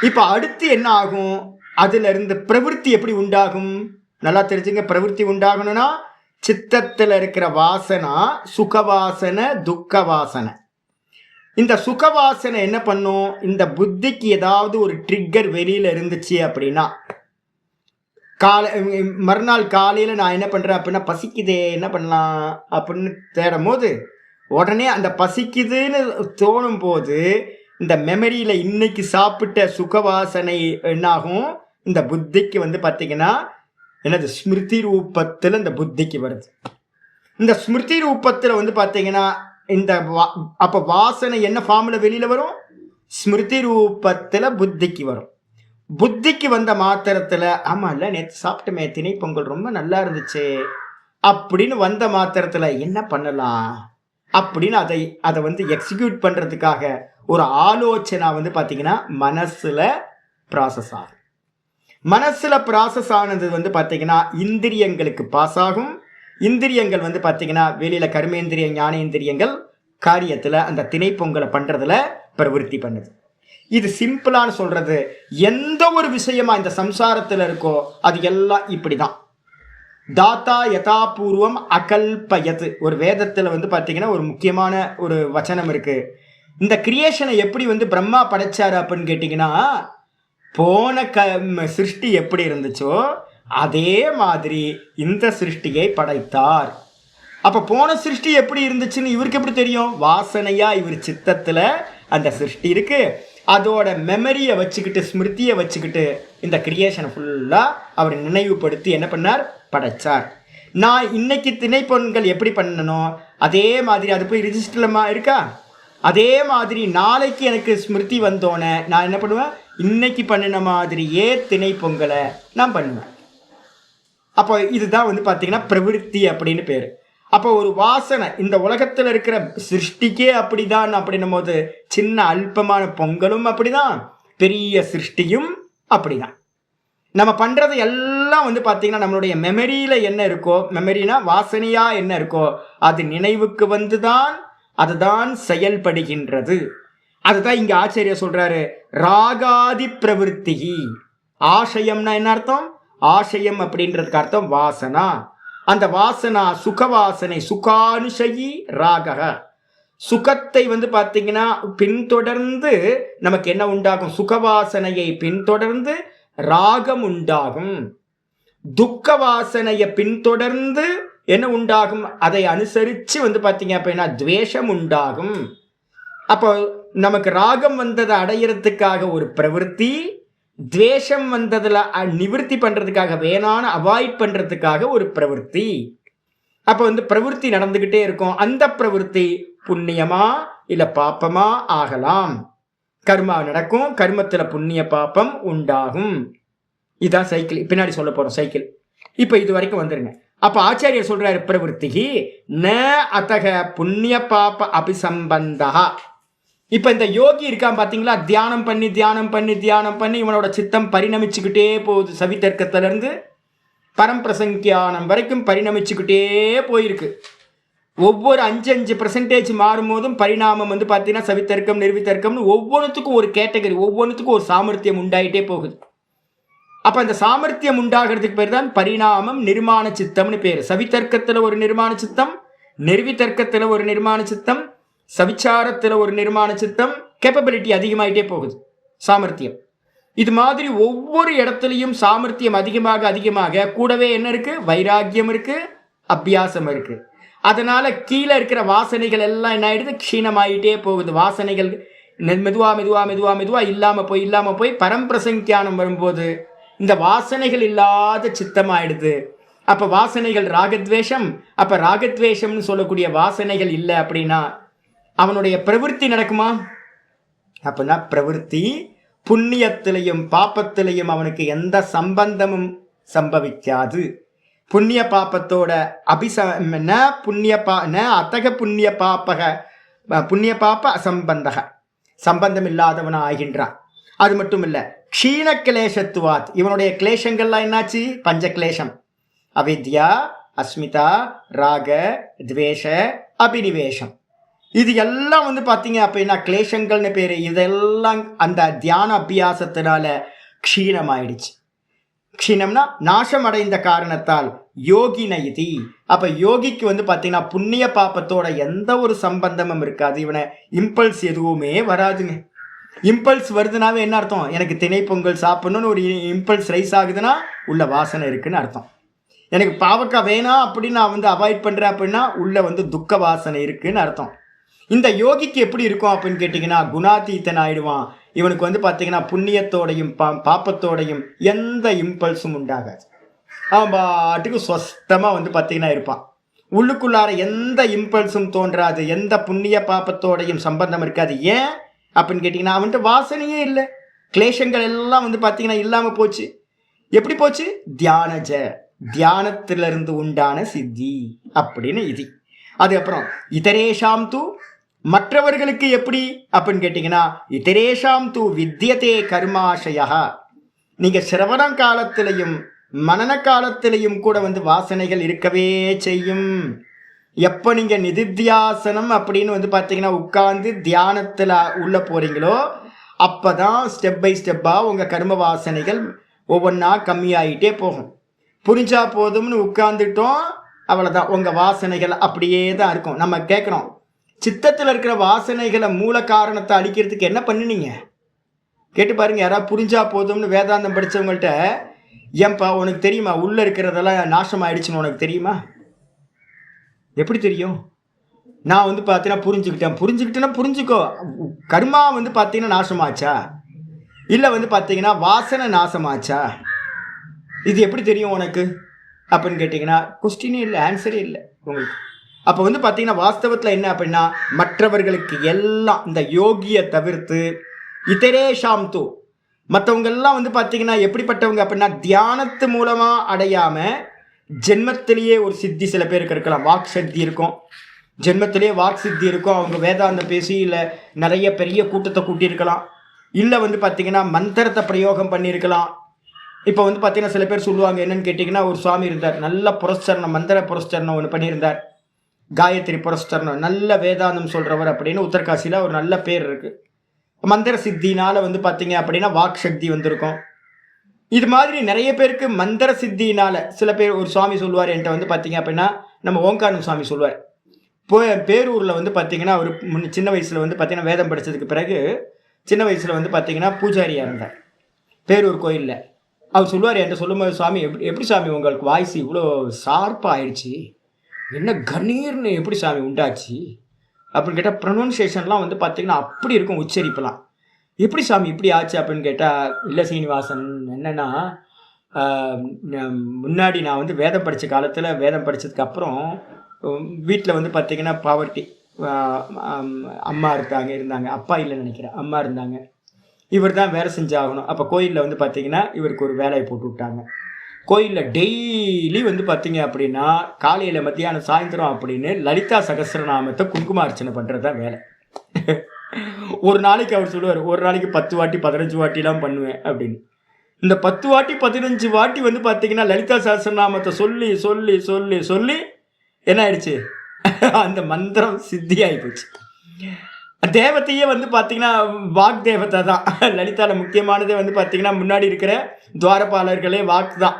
இப்போ அடுத்து என்ன ஆகும்? அதுல இருந்து பிரவருத்தி எப்படி உண்டாகும்? நல்லா தெரிஞ்சுங்க. பிரவருத்தி உண்டாகணும்னா சித்தத்தில் இருக்கிற வாசனா சுகவாசனை, துக்க வாசனை. இந்த சுகவாசனை என்ன பண்ணும்? இந்த புத்திக்கு ஏதாவது ஒரு ட்ரிக்கர் வெளியில இருந்துச்சு அப்படின்னா, மறுநாள் காலையில நான் என்ன பண்றேன் அப்படின்னா, பசிக்குதே என்ன பண்ணலாம் அப்படின்னு தேடும் போது உடனே அந்த பசிக்குதுன்னு தோணும் போது இந்த மெமரியில இன்னைக்கு சாப்பிட்ட சுகவாசனை என்னாகும்? இந்த புத்திக்கு வந்து பார்த்தீங்கன்னா என்னது, ஸ்மிருதி ரூபத்தில் இந்த புத்திக்கு வருது. இந்த ஸ்மிருதி ரூபத்தில் வந்து பார்த்தீங்கன்னா இந்த அப்ப வாசனை என்ன ஃபார்ம்ல வெளியில வரும்? ஸ்மிருதி ரூபத்தில் புத்திக்கு வரும். புத்திக்கு வந்த மாத்திரத்துல ஆமா இல்ல நேற்று சாப்பிட்டுமே திணை பொங்கல் ரொம்ப நல்லா இருந்துச்சு அப்படின்னு வந்த மாத்திரத்துல என்ன பண்ணலாம் அப்படின்னு அதை வந்து எக்ஸிக்யூட் பண்றதுக்காக ஒரு ஆலோசனை வந்து பாத்தீங்கன்னா மனசுல ப்ராசஸ் ஆகும். மனசுல ப்ராசஸ் ஆனது வந்து பாத்தீங்கன்னா இந்திரியங்களுக்கு பாஸ் ஆகும். இந்திரியங்கள் வந்து பாத்தீங்கன்னா வெளியில கர்மேந்திரிய ஞானேந்திரியங்கள் காரியத்துல அந்த திணை பொங்கலை பண்றதுல பிரவருத்தி பண்ணுது. இது சிம்பிளான சொல்றது. எந்த ஒரு விஷயமா இந்த சம்சாரத்துல இருக்கோ அது எல்லாம் இப்படிதான். தாத்தா யதாபூர்வம் அகல்பயத், ஒரு வேதத்துல வந்து பாத்தீங்கன்னா ஒரு முக்கியமான ஒரு வச்சனம் இருக்கு. இந்த கிரியேஷனை எப்படி வந்து பிரம்மா படைச்சாரு அப்படின்னு கேட்டீங்கன்னா, போன சிருஷ்டி எப்படி இருந்துச்சோ அதே மாதிரி இந்த சிருஷ்டியை படைத்தார். அப்ப போன சிருஷ்டி எப்படி இருந்துச்சுன்னு இவருக்கு எப்படி தெரியும்? வாசனையா இவர் சித்தத்துல அந்த சிருஷ்டி இருக்கு. அதோட மெமரியை வச்சுக்கிட்டு, ஸ்மிருதியை வச்சுக்கிட்டு இந்த கிரியேஷனை ஃபுல்லா அவர் நினைவுபடுத்தி என்ன பண்ணார்? படைச்சார். நான் இன்னைக்கு திணை பொங்கல் எப்படி பண்ணணும் அதே மாதிரி அது போய் ரிஜிஸ்டர்லமா இருக்கா? அதே மாதிரி நாளைக்கு எனக்கு ஸ்மிருதி வந்தோன்னே நான் என்ன பண்ணுவேன்? இன்னைக்கு பண்ணின மாதிரியே திணை பொங்கலை நான் பண்ணுவேன். அப்போ இதுதான் வந்து பார்த்தீங்கன்னா பிரவிற்த்தி அப்படின்னு பேர். அப்போ ஒரு வாசனை இந்த உலகத்தில் இருக்கிற சிருஷ்டிக்கே அப்படிதான் அப்படின்னும் போது சின்ன அல்பமான பொங்கலும் அப்படிதான், பெரிய சிருஷ்டியும் அப்படிதான். நம்ம பண்றது எல்லாம் வந்து பார்த்தீங்கன்னா நம்மளுடைய மெமரியில என்ன இருக்கோ, மெமரினா வாசனையா என்ன இருக்கோ அது நினைவுக்கு வந்துதான் அதுதான் செயல்படுகின்றது. அதுதான் இங்க ஆச்சரியர் சொல்றாரு, ராகாதி பிரவிற்த்தி. ஆசயம்னா என்ன அர்த்தம்? ஆசயம் அப்படின்றதுக்கு அர்த்தம் வாசனா. அந்த வாசனா சுகவாசனை, சுகானுஷயி ராகக. சுகத்தை வந்து பார்த்தீங்கன்னா பின்தொடர்ந்து நமக்கு என்ன உண்டாகும்? சுகவாசனையை பின்தொடர்ந்து ராகம் உண்டாகும். துக்க வாசனையை பின்தொடர்ந்து என்ன உண்டாகும்? அதை அனுசரித்து வந்து பார்த்தீங்க அப்படின்னா துவேஷம் உண்டாகும். அப்போ நமக்கு ராகம் வந்ததை அடையிறதுக்காக ஒரு பிரவருத்தி, துவேஷம் வந்ததுல நிவர்த்தி பண்றதுக்காக, வேணான அவாய்ட் பண்றதுக்காக ஒரு பிரவருத்தி. அப்போ வந்து பிரவருத்தி நடந்துகிட்டே இருக்கும். அந்த பிரவருத்தி புண்ணியமா இல்ல பாப்பமா ஆகலாம். கர்மா நடக்கும், கர்மத்துல புண்ணிய பாப்பம் உண்டாகும். இதுதான் சைக்கிள். பின்னாடி சொல்ல போறோம் சைக்கிள். இப்ப இது வரைக்கும் வந்துருங்க. அப்ப ஆச்சாரியர் சொல்றாரு, பிரவருத்தி ந அத்தக புண்ணிய பாப்ப அபிசம்பந்தா. இப்ப இந்த யோகி இருக்கான் பாத்தீங்களா, தியானம் பண்ணி தியானம் பண்ணி தியானம் பண்ணி இவனோட சித்தம் பரிணமிச்சுக்கிட்டே போகுது. சவிதர்க்கத்துல இருந்து பரம்பிரசங்கியானம் வரைக்கும் பரிணமிச்சுக்கிட்டே போயிருக்கு. ஒவ்வொரு 5% மாறும் போதும் பரிணாமம் வந்து பார்த்தீங்கன்னா சவித்தர்க்கம், நிர்வித்தர்க்கம்னு ஒவ்வொன்றுத்துக்கும் ஒரு கேட்டகரி, ஒவ்வொன்றுத்துக்கும் ஒரு சாமர்த்தியம் உண்டாயிட்டே போகுது. அப்ப அந்த சாமர்த்தியம் உண்டாகிறதுக்கு பேர் தான் பரிணாமம், நிர்மாண சித்தம்னு பேர். சவித்தர்க்கத்துல ஒரு நிர்மாண சித்தம், நிர்வித்தர்க்கத்துல ஒரு நிர்மாண சித்தம், சவிச்சாரத்தில் ஒரு நிர்மாண சித்தம், கேப்பபிலிட்டி அதிகமாயிட்டே போகுது, சாமர்த்தியம். இது மாதிரி ஒவ்வொரு இடத்துலையும் சாமர்த்தியம் அதிகமாக அதிகமாக கூடவே என்ன இருக்கு? வைராக்கியம் இருக்கு, அபியாசம் இருக்கு. அதனால கீழே இருக்கிற வாசனைகள் எல்லாம் என்ன ஆயிடுது? க்ஷீணமாயிட்டே போகுது. வாசனைகள் மெதுவா மெதுவா மெதுவா மெதுவா இல்லாம போய் பரம்பிரசங்கியானம் வரும்போது இந்த வாசனைகள் இல்லாத சித்தமாயிடுது. அப்ப வாசனைகள் ராகத்வேஷம். அப்ப ராகத்வேஷம்னு சொல்லக்கூடிய வாசனைகள் இல்லை அப்படின்னா அவனுடைய பிரவருத்தி நடக்குமா? அப்படின்னா பிரவருத்தி புண்ணியத்திலையும் பாப்பத்திலையும் அவனுக்கு எந்த சம்பந்தமும் சம்பவிக்காது. புண்ணிய பாப்பத்தோட அத்தக புண்ணிய பாப்ப அசம்பந்தக, சம்பந்தம் இல்லாதவனா ஆகின்றான். அது மட்டும் இல்ல, க்ஷீண கிளேசத்துவாத், இவனுடைய கிளேசங்கள்லாம் என்னாச்சு? பஞ்ச கிளேசம், அவித்யா, அஸ்மிதா, ராக, துவேஷ, அபினிவேஷம். இது எல்லாம் வந்து பார்த்தீங்க அப்படின்னா கிளேசங்கள்னு பேர். இதெல்லாம் அந்த தியான அபியாசத்தினால க்ஷீணமாயிடுச்சு. க்ஷீணம்னா நாசம் அடைந்த காரணத்தால் யோகின இது. அப்போ யோகிக்கு வந்து பார்த்தீங்கன்னா புண்ணிய பாப்பத்தோட எந்த ஒரு சம்பந்தமும் இருக்காது. இவனை இம்பல்ஸ் எதுவுமே வராதுங்க. இம்பல்ஸ் வருதுனாவே என்ன அர்த்தம்? எனக்கு திணை பொங்கல் சாப்பிடணும்னு ஒரு இம்பல்ஸ் ரைஸ் ஆகுதுன்னா உள்ள வாசனை இருக்குன்னு அர்த்தம். எனக்கு பாவக்காய் வேணாம் அப்படின்னு நான் வந்து அவாய்ட் பண்ணுறேன் அப்படின்னா உள்ள வந்து துக்க வாசனை இருக்குன்னு அர்த்தம். இந்த யோகிக்கு எப்படி இருக்கும் அப்படின்னு கேட்டிங்கன்னா குணாதீத்தன் ஆயிடுவான். இவனுக்கு வந்து பார்த்தீங்கன்னா புண்ணியத்தோடையும் பாப்பத்தோடையும் எந்த இம்பல்ஸும் உண்டாகாது. அவன் பாட்டுக்கு சொஸ்தமாக வந்து பார்த்தீங்கன்னா இருப்பான். உள்ளுக்குள்ளார எந்த இம்பல்ஸும் தோன்றாது, எந்த புண்ணிய பாப்பத்தோடையும் சம்பந்தம் இருக்காது. ஏன் அப்படின்னு கேட்டிங்கன்னா அவன்கிட்ட வாசனையே இல்லை. கிளேசங்கள் எல்லாம் வந்து பார்த்தீங்கன்னா இல்லாமல் போச்சு. எப்படி போச்சு? தியானத்திலிருந்து உண்டான சித்தி அப்படின்னு இது. அதுக்கப்புறம் இதரேஷாம் தூ, மற்றவர்களுக்கு எப்படி அப்படின்னு கேட்டீங்கன்னா இதரேஷாம் தூ வித்தியதே கர்மாஷயா. நீங்க சிரவண காலத்திலையும் மனன காலத்திலையும் கூட வந்து வாசனைகள் இருக்கவே செய்யும். எப்போ நீங்க நிதித்தியாசனம் அப்படின்னு வந்து பார்த்தீங்கன்னா உட்கார்ந்து தியானத்தில் உள்ள போறீங்களோ அப்பதான் ஸ்டெப் பை ஸ்டெப்பா உங்க கர்ம வாசனைகள் ஒவ்வொன்றா கம்மியாயிட்டே போகும். புரிஞ்சா போதும்னு உட்கார்ந்துட்டோம், அவ்வளோதான், உங்க வாசனைகள் அப்படியே தான் இருக்கும். நம்ம கேட்குறோம், சித்தத்தில் இருக்கிற வாசனைகளை மூல காரணத்தை அழிக்கிறதுக்கு என்ன பண்ணினீங்க கேட்டு பாருங்க. யாராவது புரிஞ்சா போதும்னு வேதாந்தம் படித்தவங்கள்ட்ட, ஏன்பா உனக்கு தெரியுமா உள்ள இருக்கிறதெல்லாம் நாசம் ஆயிடுச்சுன்னு உனக்கு தெரியுமா? எப்படி தெரியும்? நான் வந்து பார்த்தீங்கன்னா புரிஞ்சுக்கிட்டேன்னா புரிஞ்சுக்கோ. கர்மா வந்து பார்த்தீங்கன்னா நாசமாச்சா இல்லை வந்து பார்த்தீங்கன்னா வாசனை நாசமாச்சா? இது எப்படி தெரியும் உனக்கு அப்படின்னு கேட்டிங்கன்னா கொஸ்டினே இல்லை, ஆன்சரே இல்லை உங்களுக்கு. அப்போ வந்து பார்த்தீங்கன்னா வாஸ்தவத்தில் என்ன அப்படின்னா மற்றவர்களுக்கு எல்லாம் இந்த யோகியை தவிர்த்து இதரேஷாம் தூ, மற்றவங்கெல்லாம் வந்து பார்த்தீங்கன்னா எப்படிப்பட்டவங்க அப்படின்னா தியானத்து மூலமாக அடையாமல் ஜென்மத்திலேயே ஒரு சித்தி சில பேருக்கு இருக்கலாம். வாக் சக்தி இருக்கும், ஜென்மத்திலேயே வாக் சித்தி இருக்கும். அவங்க வேதாந்தம் பேசி இல்லை நிறைய பெரிய கூட்டத்தை கூட்டியிருக்கலாம், இல்லை வந்து பார்த்தீங்கன்னா மந்திரத்தை பிரயோகம் பண்ணியிருக்கலாம். இப்போ வந்து பார்த்தீங்கன்னா சில பேர் சொல்லுவாங்க என்னன்னு கேட்டிங்கன்னா, ஒரு சுவாமி இருந்தார், நல்ல புரஸ்சரணம், மந்திர புரஸ்சரணம் ஒன்று பண்ணியிருந்தார், காயத்ரி புரஸ்சரணம், நல்ல வேதாந்தம் சொல்கிறவர் அப்படின்னு உத்தரகாசியில் ஒரு நல்ல பேர் இருக்குது. மந்திர சித்தினால வந்து பார்த்தீங்க அப்படின்னா வாக் சக்தி வந்திருக்கும். இது மாதிரி நிறைய பேருக்கு மந்திர சித்தினால சில பேர், ஒரு சுவாமி சொல்லுவார் என்கிட்ட வந்து பார்த்தீங்க அப்படின்னா, நம்ம ஓங்காரம் சுவாமி சொல்லுவார், பேரூரில் வந்து பார்த்தீங்கன்னா அவர் சின்ன வயசில் வந்து பார்த்தீங்கன்னா வேதம் படித்ததுக்கு பிறகு சின்ன வயசில் வந்து பார்த்தீங்கன்னா பூஜாரியாக இருந்தார் பேரூர் கோயிலில். அவர் சொல்லுவார் என்கிட்ட சொல்லும்போது, சுவாமி எப்படி சாமி உங்களுக்கு வாய்ஸ் இவ்வளோ ஷார்ப்பாக ஆயிடுச்சு, என்ன கணீர்னு எப்படி சாமி உண்டாச்சு அப்படின்னு கேட்டால், ப்ரொனவுன்சியேஷன்லாம் வந்து பார்த்தீங்கன்னா அப்படி இருக்கும், உச்சரிப்பெல்லாம் எப்படி சாமி இப்படி ஆச்சு அப்படின்னு கேட்டால், இல்லை சீனிவாசன், என்னென்னா முன்னாடி நான் வந்து வேதம் படித்த காலத்தில் வேதம் படித்ததுக்கப்புறம் வீட்டில் வந்து பார்த்தீங்கன்னா பாவர்ட்டி, அம்மா இருந்தாங்க, அப்பா இல்லைன்னு நினைக்கிறேன், அம்மா இருந்தாங்க, இவர் தான் வேலை செஞ்சாகணும். அப்போ கோயிலில் வந்து பார்த்தீங்கன்னா இவருக்கு ஒரு வேலையை போட்டு விட்டாங்க. கோயிலில் டெய்லி வந்து பார்த்தீங்க அப்படின்னா காலையில் மத்தியானம் சாயந்தரம் அப்படின்னு லலிதா சகஸ்ரநாமத்தை குங்குமார்ச்சனை பண்ணுறது தான் வேலை. ஒரு நாளைக்கு அவர் சொல்லுவார், ஒரு நாளைக்கு 10 வாட்டி 15 வாட்டிலாம் பண்ணுவேன் அப்படின்னு. இந்த 10 வாட்டி 15 வாட்டி வந்து பார்த்தீங்கன்னா லலிதா சகஸ்ரநாமத்தை சொல்லி சொல்லி சொல்லி சொல்லி என்ன ஆயிடுச்சு, அந்த மந்திரம் சித்தி ஆகிப்போச்சு. தேவத்தையே வந்து பார்த்தீங்கன்னா வாக் தேவதை தான். லலிதாவில் முக்கியமானதே வந்து பார்த்தீங்கன்னா முன்னாடி இருக்கிற துவாரபாலர்களே வாக்கு தான்,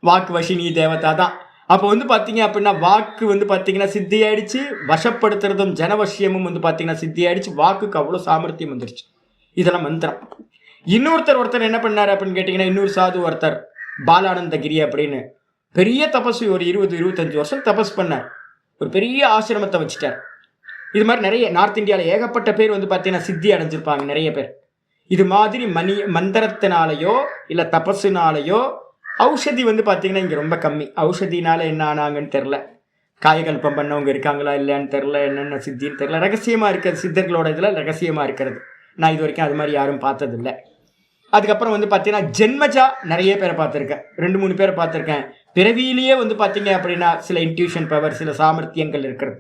வாக்கு வஷினி தேவதா தான். அப்போ வந்து பார்த்தீங்க அப்படின்னா வாக்கு வந்து பார்த்தீங்கன்னா சித்தி ஆயிடுச்சு, வசப்படுத்துறதும் ஜனவசியமும் வந்து பார்த்தீங்கன்னா சித்தி ஆயிடுச்சு, வாக்குக்கு அவ்வளோ சாமர்த்தியம் வந்துருச்சு. இதெல்லாம் மந்திரம். ஒருத்தர் என்ன பண்ணாரு அப்படின்னு கேட்டீங்கன்னா, இன்னொரு சாது ஒருத்தர் பாலானந்தகிரி அப்படின்னு பெரிய தபஸ்வி, ஒரு 20-25 வருஷம் தபஸ் பண்ணார். ஒரு பெரிய ஆசிரமத்தை வச்சுட்டார். இது மாதிரி நிறைய நார்த் இந்தியாவில் ஏகப்பட்ட பேர் வந்து பார்த்தீங்கன்னா சித்தி அடைஞ்சிருப்பாங்க நிறைய பேர். இது மாதிரி மந்திரத்தினாலேயோ இல்லை தபஸுனாலேயோ ஔஷதி வந்து பார்த்தீங்கன்னா இங்கே ரொம்ப கம்மி. ஔஷதினால என்ன ஆனாங்கன்னு தெரில, காயகல்பம் பண்ணவங்க இருக்காங்களா இல்லையான்னு தெரில, என்னென்ன சித்தின்னு தெரில. ரகசியமாக இருக்கிறது சித்தர்களோட இதில் ரகசியமாக இருக்கிறது. நான் இது வரைக்கும் அது மாதிரி யாரும் பார்த்ததில்லை. அதுக்கப்புறம் வந்து பார்த்தீங்கன்னா ஜென்மஜா நிறைய பேரை பார்த்துருக்கேன், 2-3 பேரை பார்த்துருக்கேன். பிறவியிலேயே வந்து பார்த்தீங்க அப்படின்னா சில இன்ட்யூஷன் பவர், சில சாமர்த்தியங்கள் இருக்கிறது.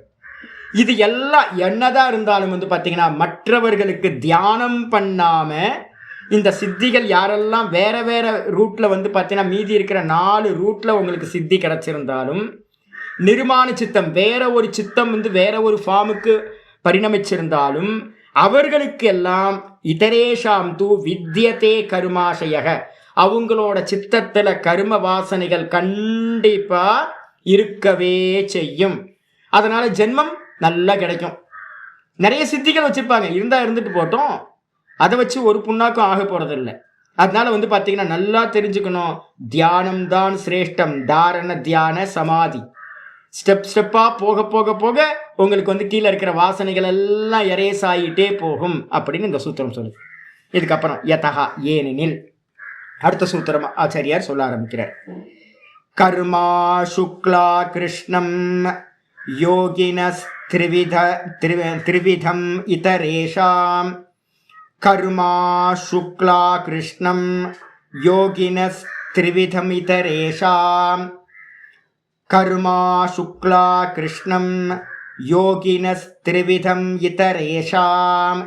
இது எல்லாம் என்னதான் இருந்தாலும் வந்து பார்த்தீங்கன்னா மற்றவர்களுக்கு தியானம் பண்ணாம இந்த சித்திகள் யாரெல்லாம் வேற வேற ரூட்ல வந்து பார்த்தீங்கன்னா மீதி இருக்கிற 4 ரூட்ல உங்களுக்கு சித்தி கிடைச்சிருந்தாலும், நிர்மாண சித்தம் வேற ஒரு சித்தம் வந்து வேற ஒரு ஃபார்முக்கு பரிணமிச்சிருந்தாலும் அவர்களுக்கு எல்லாம் இதரேஷாம் தூ வித்யதே கருமாசயக, அவங்களோட சித்தத்துல கரும வாசனைகள் கண்டிப்பா இருக்கவே செய்யும். அதனால ஜென்மம் நல்லா கிடைக்கும். நிறைய சித்திகள் வச்சிருப்பாங்க, இருந்தா இருந்துட்டு போட்டோம், அதை வச்சு ஒரு புண்ணாக்கும் ஆக போறது இல்லை. அதனால வந்து பார்த்தீங்கன்னா நல்லா தெரிஞ்சுக்கணும், தியானம் தான் சிரேஷ்டம். தாரண தியான சமாதி ஸ்டெப்பா போக போக போக உங்களுக்கு வந்து கீழே இருக்கிற வாசனைகள் எல்லாம் எரேஸ் ஆகிட்டே போகும் அப்படின்னு இந்த சூத்திரம் சொல்லுது. இதுக்கப்புறம் யதா ஏனெனில் அடுத்த சூத்திரம் ஆச்சாரியார் சொல்ல ஆரம்பிக்கிறார். கர்மா சுக்லா கிருஷ்ணம் யோகினஸ் திரிவிதம் இதரேஷாம். கர்மா சுக்லா கிருஷ்ணம் யோகினஸ் திரிவிதம் இதரேஷாம். கர்மா சுக்லா கிருஷ்ணம் யோகினஸ் திரிவிதம் இதரேஷாம்.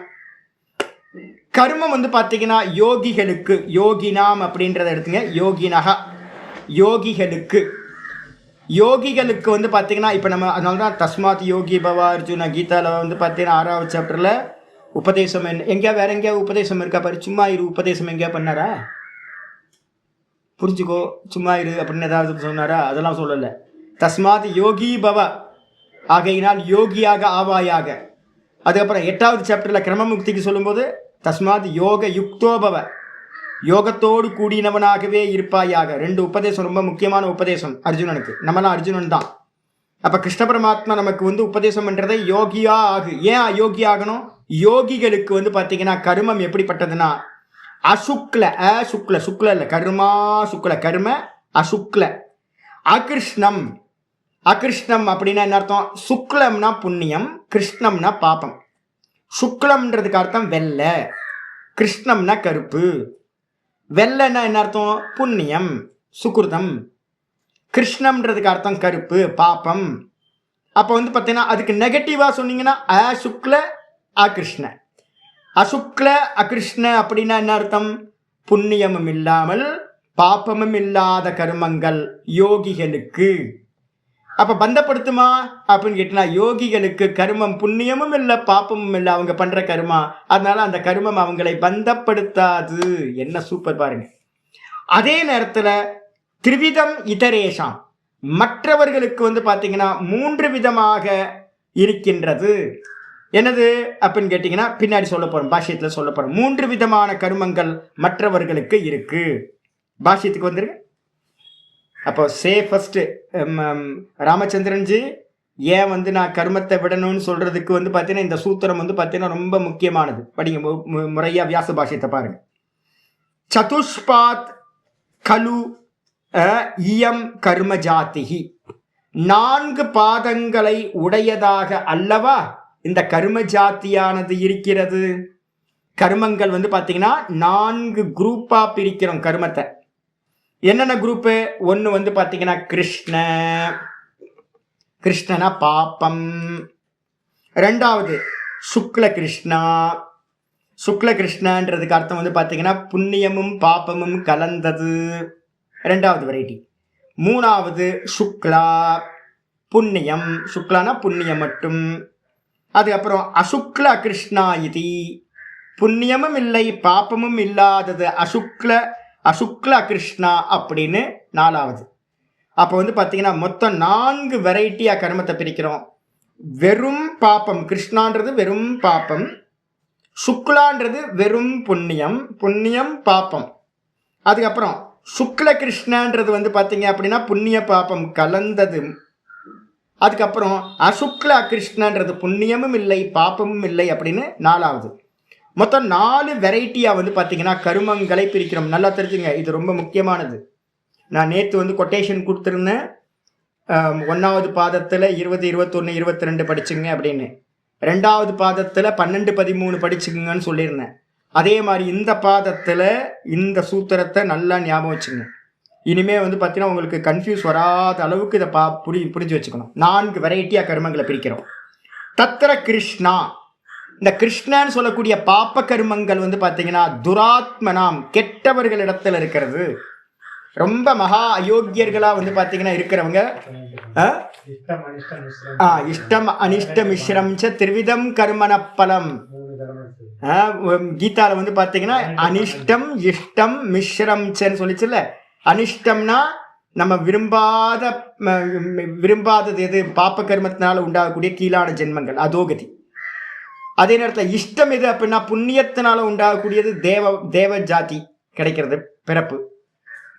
கர்மம் வந்து பார்த்தீங்கன்னா யோகிகளுக்கு, யோகினாம் அப்படின்றத எடுத்துங்க, யோகினஹா யோகிகளுக்கு. யோகிகளுக்கு வந்து பார்த்தீங்கன்னா இப்போ நம்ம அதனால தான் தஸ்மாத் யோகி பவா அர்ஜுன கீதாவில் வந்து பார்த்தீங்கன்னா 6வது சாப்டரில் உபதேசம் எங்கேயா வேற எங்கேயா உபதேசம் இருக்கா பாரு. சும்மா இரு உபதேசம் எங்கேயா பண்ணாரா? புரிஞ்சுக்கோ, சும்மா இரு அப்படின்னு ஏதாவது சொன்னாரா? அதெல்லாம் சொல்லலை. தஸ்மாத் யோகி பவ, ஆகையினால் யோகியாக ஆவாயாக. அதுக்கப்புறம் 8வது சாப்டரில் கிரமமுக்திக்கு சொல்லும்போது தஸ்மாத் யோக யுக்தோபவ, யோகத்தோடு கூடினவனாகவே இருப்பாயாக. 2 உபதேசம் ரொம்ப முக்கியமான உபதேசம் அர்ஜுனனுக்கு. நம்மளாம் அர்ஜுனன் தான். அப்போ கிருஷ்ண பரமாத்மா நமக்கு வந்து உபதேசம் பண்ணுறதை யோகியா ஆகு. ஏன் அயோகி ஆகணும்? யோகிகளுக்கு வந்து பார்த்தீங்கன்னா கர்மம் எப்படிப்பட்டதுன்னா அசுக்ல, சுக்ல சுக்ல இல்லை, கர்மா சுக்ல, கர்ம அசுக்ல. அகிருஷ்ணம், அகிருஷ்ணம் அப்படின்னா என்ன அர்த்தம்? சுக்லம்னா புண்ணியம், கிருஷ்ணம்னா பாபம். சுக்லம்ன்றதுக்கு அர்த்தம் வெள்ளை, கிருஷ்ணம்னா கருப்பு. வெள்ளைன்னா என்ன அர்த்தம்? புண்ணியம், சுக்ருதம். கிருஷ்ணம்ன்றதுக்கு அர்த்தம் கருப்பு, பாப்பம். அப்போ வந்து பார்த்தீங்கன்னா அதுக்கு நெகட்டிவாக சொன்னீங்கன்னா அசுக்ல அகிருஷ்ண. அசுக்ல அகிருஷ்ண அப்படின்னா என்ன அர்த்தம்? புண்ணியமும் இல்லாமல் பாப்பமும் இல்லாத கர்மங்கள் யோகிகளுக்கு. அப்போ பந்தப்படுத்துமா அப்படின்னு கேட்டீங்கன்னா யோகிகளுக்கு கர்மம் புண்ணியமும் இல்லை பாப்பமும் இல்லை அவங்க பண்ணுற கர்மா. அதனால அந்த கர்மம் அவங்களை பந்தப்படுத்தாது. என்ன சூப்பர் பாருங்க. அதே நேரத்தில் திரிவிதம் இதரேஷாம், மற்றவர்களுக்கு வந்து பார்த்தீங்கன்னா 3 விதமாக இருக்கின்றது. என்னது அப்படின்னு கேட்டிங்கன்னா பின்னாடி சொல்ல போகிறோம், பாஷ்யத்தில் சொல்ல போகிறோம். 3 விதமான கர்மங்கள் மற்றவர்களுக்கு இருக்கு. பாஷ்யத்துக்கு வந்துருங்க. அப்போ சேஃபஸ்ட்டு ராமச்சந்திரன்ஜி ஏன் வந்து நான் கர்மத்தை விடணும்னு சொல்கிறதுக்கு வந்து பார்த்தீங்கன்னா இந்த சூத்திரம் வந்து பார்த்தீங்கன்னா ரொம்ப முக்கியமானது. படிங்க முறையாக வியாச பாஷ்யத்தை பாருங்க. சதுஷ்பாத் கலு இயம் கர்ம ஜாதிஹி, 4 பாதங்களை உடையதாக அல்லவா இந்த கர்ம ஜாத்தியானது இருக்கிறது. கர்மங்கள் வந்து பார்த்தீங்கன்னா 4 குரூப்பாக பிரிக்கிறோம் கர்மத்தை. என்னென்ன குரூப்பு? ஒன்று வந்து பார்த்தீங்கன்னா கிருஷ்ணனா பாப்பம். 2வது சுக்ல கிருஷ்ணா. சுக்ல கிருஷ்ணன்றதுக்கு அர்த்தம் வந்து பார்த்தீங்கன்னா புண்ணியமும் பாப்பமும் கலந்தது, 2வது வெரைட்டி. 3வது சுக்லா, புண்ணியம். சுக்லானா புண்ணியம் மட்டும். அதுக்கப்புறம் அசுக்ல கிருஷ்ணா இது, புண்ணியமும் இல்லை பாப்பமும் இல்லாதது அசுக்ல கிருஷ்ணா அப்படின்னு 4வது. அப்போ வந்து பார்த்தீங்கன்னா மொத்தம் 4 வெரைட்டியாக கர்மத்தை பிரிக்கிறோம். வெறும் பாப்பம், கிருஷ்ணான்றது வெறும் பாப்பம், சுக்லான்றது வெறும் புண்ணியம், புண்ணியம் பாப்பம். அதுக்கப்புறம் சுக்ல கிருஷ்ணன்றது வந்து பார்த்தீங்க அப்படின்னா புண்ணிய பாப்பம் கலந்தது. அதுக்கப்புறம் அசுக்ல கிருஷ்ணன்றது புண்ணியமும் இல்லை பாப்பமும் இல்லை அப்படின்னு 4வது. மொத்தம் 4 வெரைட்டியாக வந்து பார்த்தீங்கன்னா கருமங்களை பிரிக்கிறோம். நல்லா தெரிஞ்சுங்க, இது ரொம்ப முக்கியமானது. நான் நேற்று வந்து கொட்டேஷன் கொடுத்துருந்தேன், 1வது பாதத்தில் 20, 21, 22 படிச்சுங்க அப்படின்னு. 2வது பாதத்தில் 12, 13 படிச்சுங்கன்னு சொல்லியிருந்தேன். அதே மாதிரி இந்த பாதத்தில் இந்த சூத்திரத்தை நல்லா ஞாபகம் வச்சுங்க. இனிமேல் வந்து பார்த்தீங்கன்னா உங்களுக்கு கன்ஃபியூஸ் வராத அளவுக்கு இதை புரிஞ்சு வச்சுக்கணும். 4 வெரைட்டியாக கர்மங்களை பிரிக்கிறோம். தத்திர கிருஷ்ணா, இந்த கிருஷ்ணன்னு சொல்லக்கூடிய பாப்ப கர்மங்கள் வந்து பார்த்தீங்கன்னா துராத்மனாம், கெட்டவர்களிடத்தில் இருக்கிறது. ரொம்ப மகா அயோக்கியர்களாக வந்து பார்த்தீங்கன்னா இருக்கிறவங்க, இஷ்டம் அனிஷ்ட மிஸ்ரம் திருவிதம் கர்மண பலம். கீதாவில் வந்து பார்த்தீங்கன்னா அனிஷ்டம் இஷ்டம் மிஸ்ரம்னு சொல்லிச்சுல்ல. அனிஷ்டம்னா நம்ம விரும்பாதது எது, பாப்ப கர்மத்தினால உண்டாகக்கூடிய கீழான ஜென்மங்கள், அதோகதி. அதே நேரத்தில் இஷ்டம் எது அப்படின்னா புண்ணியத்தினால உண்டாகக்கூடியது தேவ ஜாதி கிடைக்கிறது, பிறப்பு.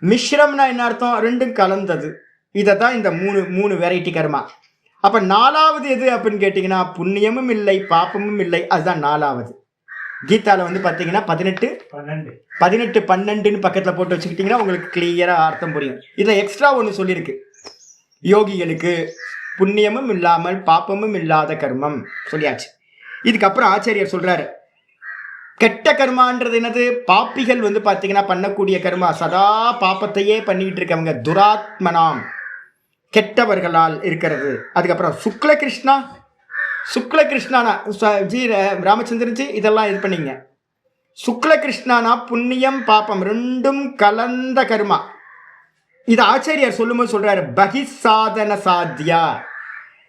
மிஸ்ரம்னா என்ன அர்த்தம், ரெண்டும் கலந்தது. இதை தான் இந்த மூணு வெரைட்டி கர்மா. அப்போ 4வது எது அப்படின்னு கேட்டிங்கன்னா புண்ணியமும் இல்லை பாப்பமும் இல்லை, அதுதான் 4வது. கீதாவில் வந்து பார்த்தீங்கன்னா 18, 12ன்னு பக்கத்தில் போட்டு வச்சுக்கிட்டிங்கன்னா உங்களுக்கு கிளியராக அர்த்தம் புரியும். இதில் எக்ஸ்ட்ரா ஒன்று சொல்லியிருக்கு, யோகிகளுக்கு புண்ணியமும் இல்லாமல் பாப்பமும் இல்லாத கர்மம் சொல்லியாச்சு. இதுக்கப்புறம் ஆச்சாரியர் சொல்கிறாரு, கெட்ட கர்மான்றது என்னது, பாப்பிகள் வந்து பார்த்தீங்கன்னா பண்ணக்கூடிய கர்மா, சதா பாப்பத்தையே பண்ணிக்கிட்டு இருக்கவங்க, துராத்மனாம், கெட்டவர்களால் இருக்கிறது. அதுக்கப்புறம் சுக்ல கிருஷ்ணா, சுக்ல கிருஷ்ணானா ஜி ராமச்சந்திரன் ஜி இதெல்லாம் இது பண்ணிங்க. சுக்ல கிருஷ்ணானா புண்ணியம் பாப்பம் ரெண்டும் கலந்த கர்மா. இது ஆச்சாரியார் சொல்லும்போது சொல்றாரு, பகிசாதன சாத்தியா,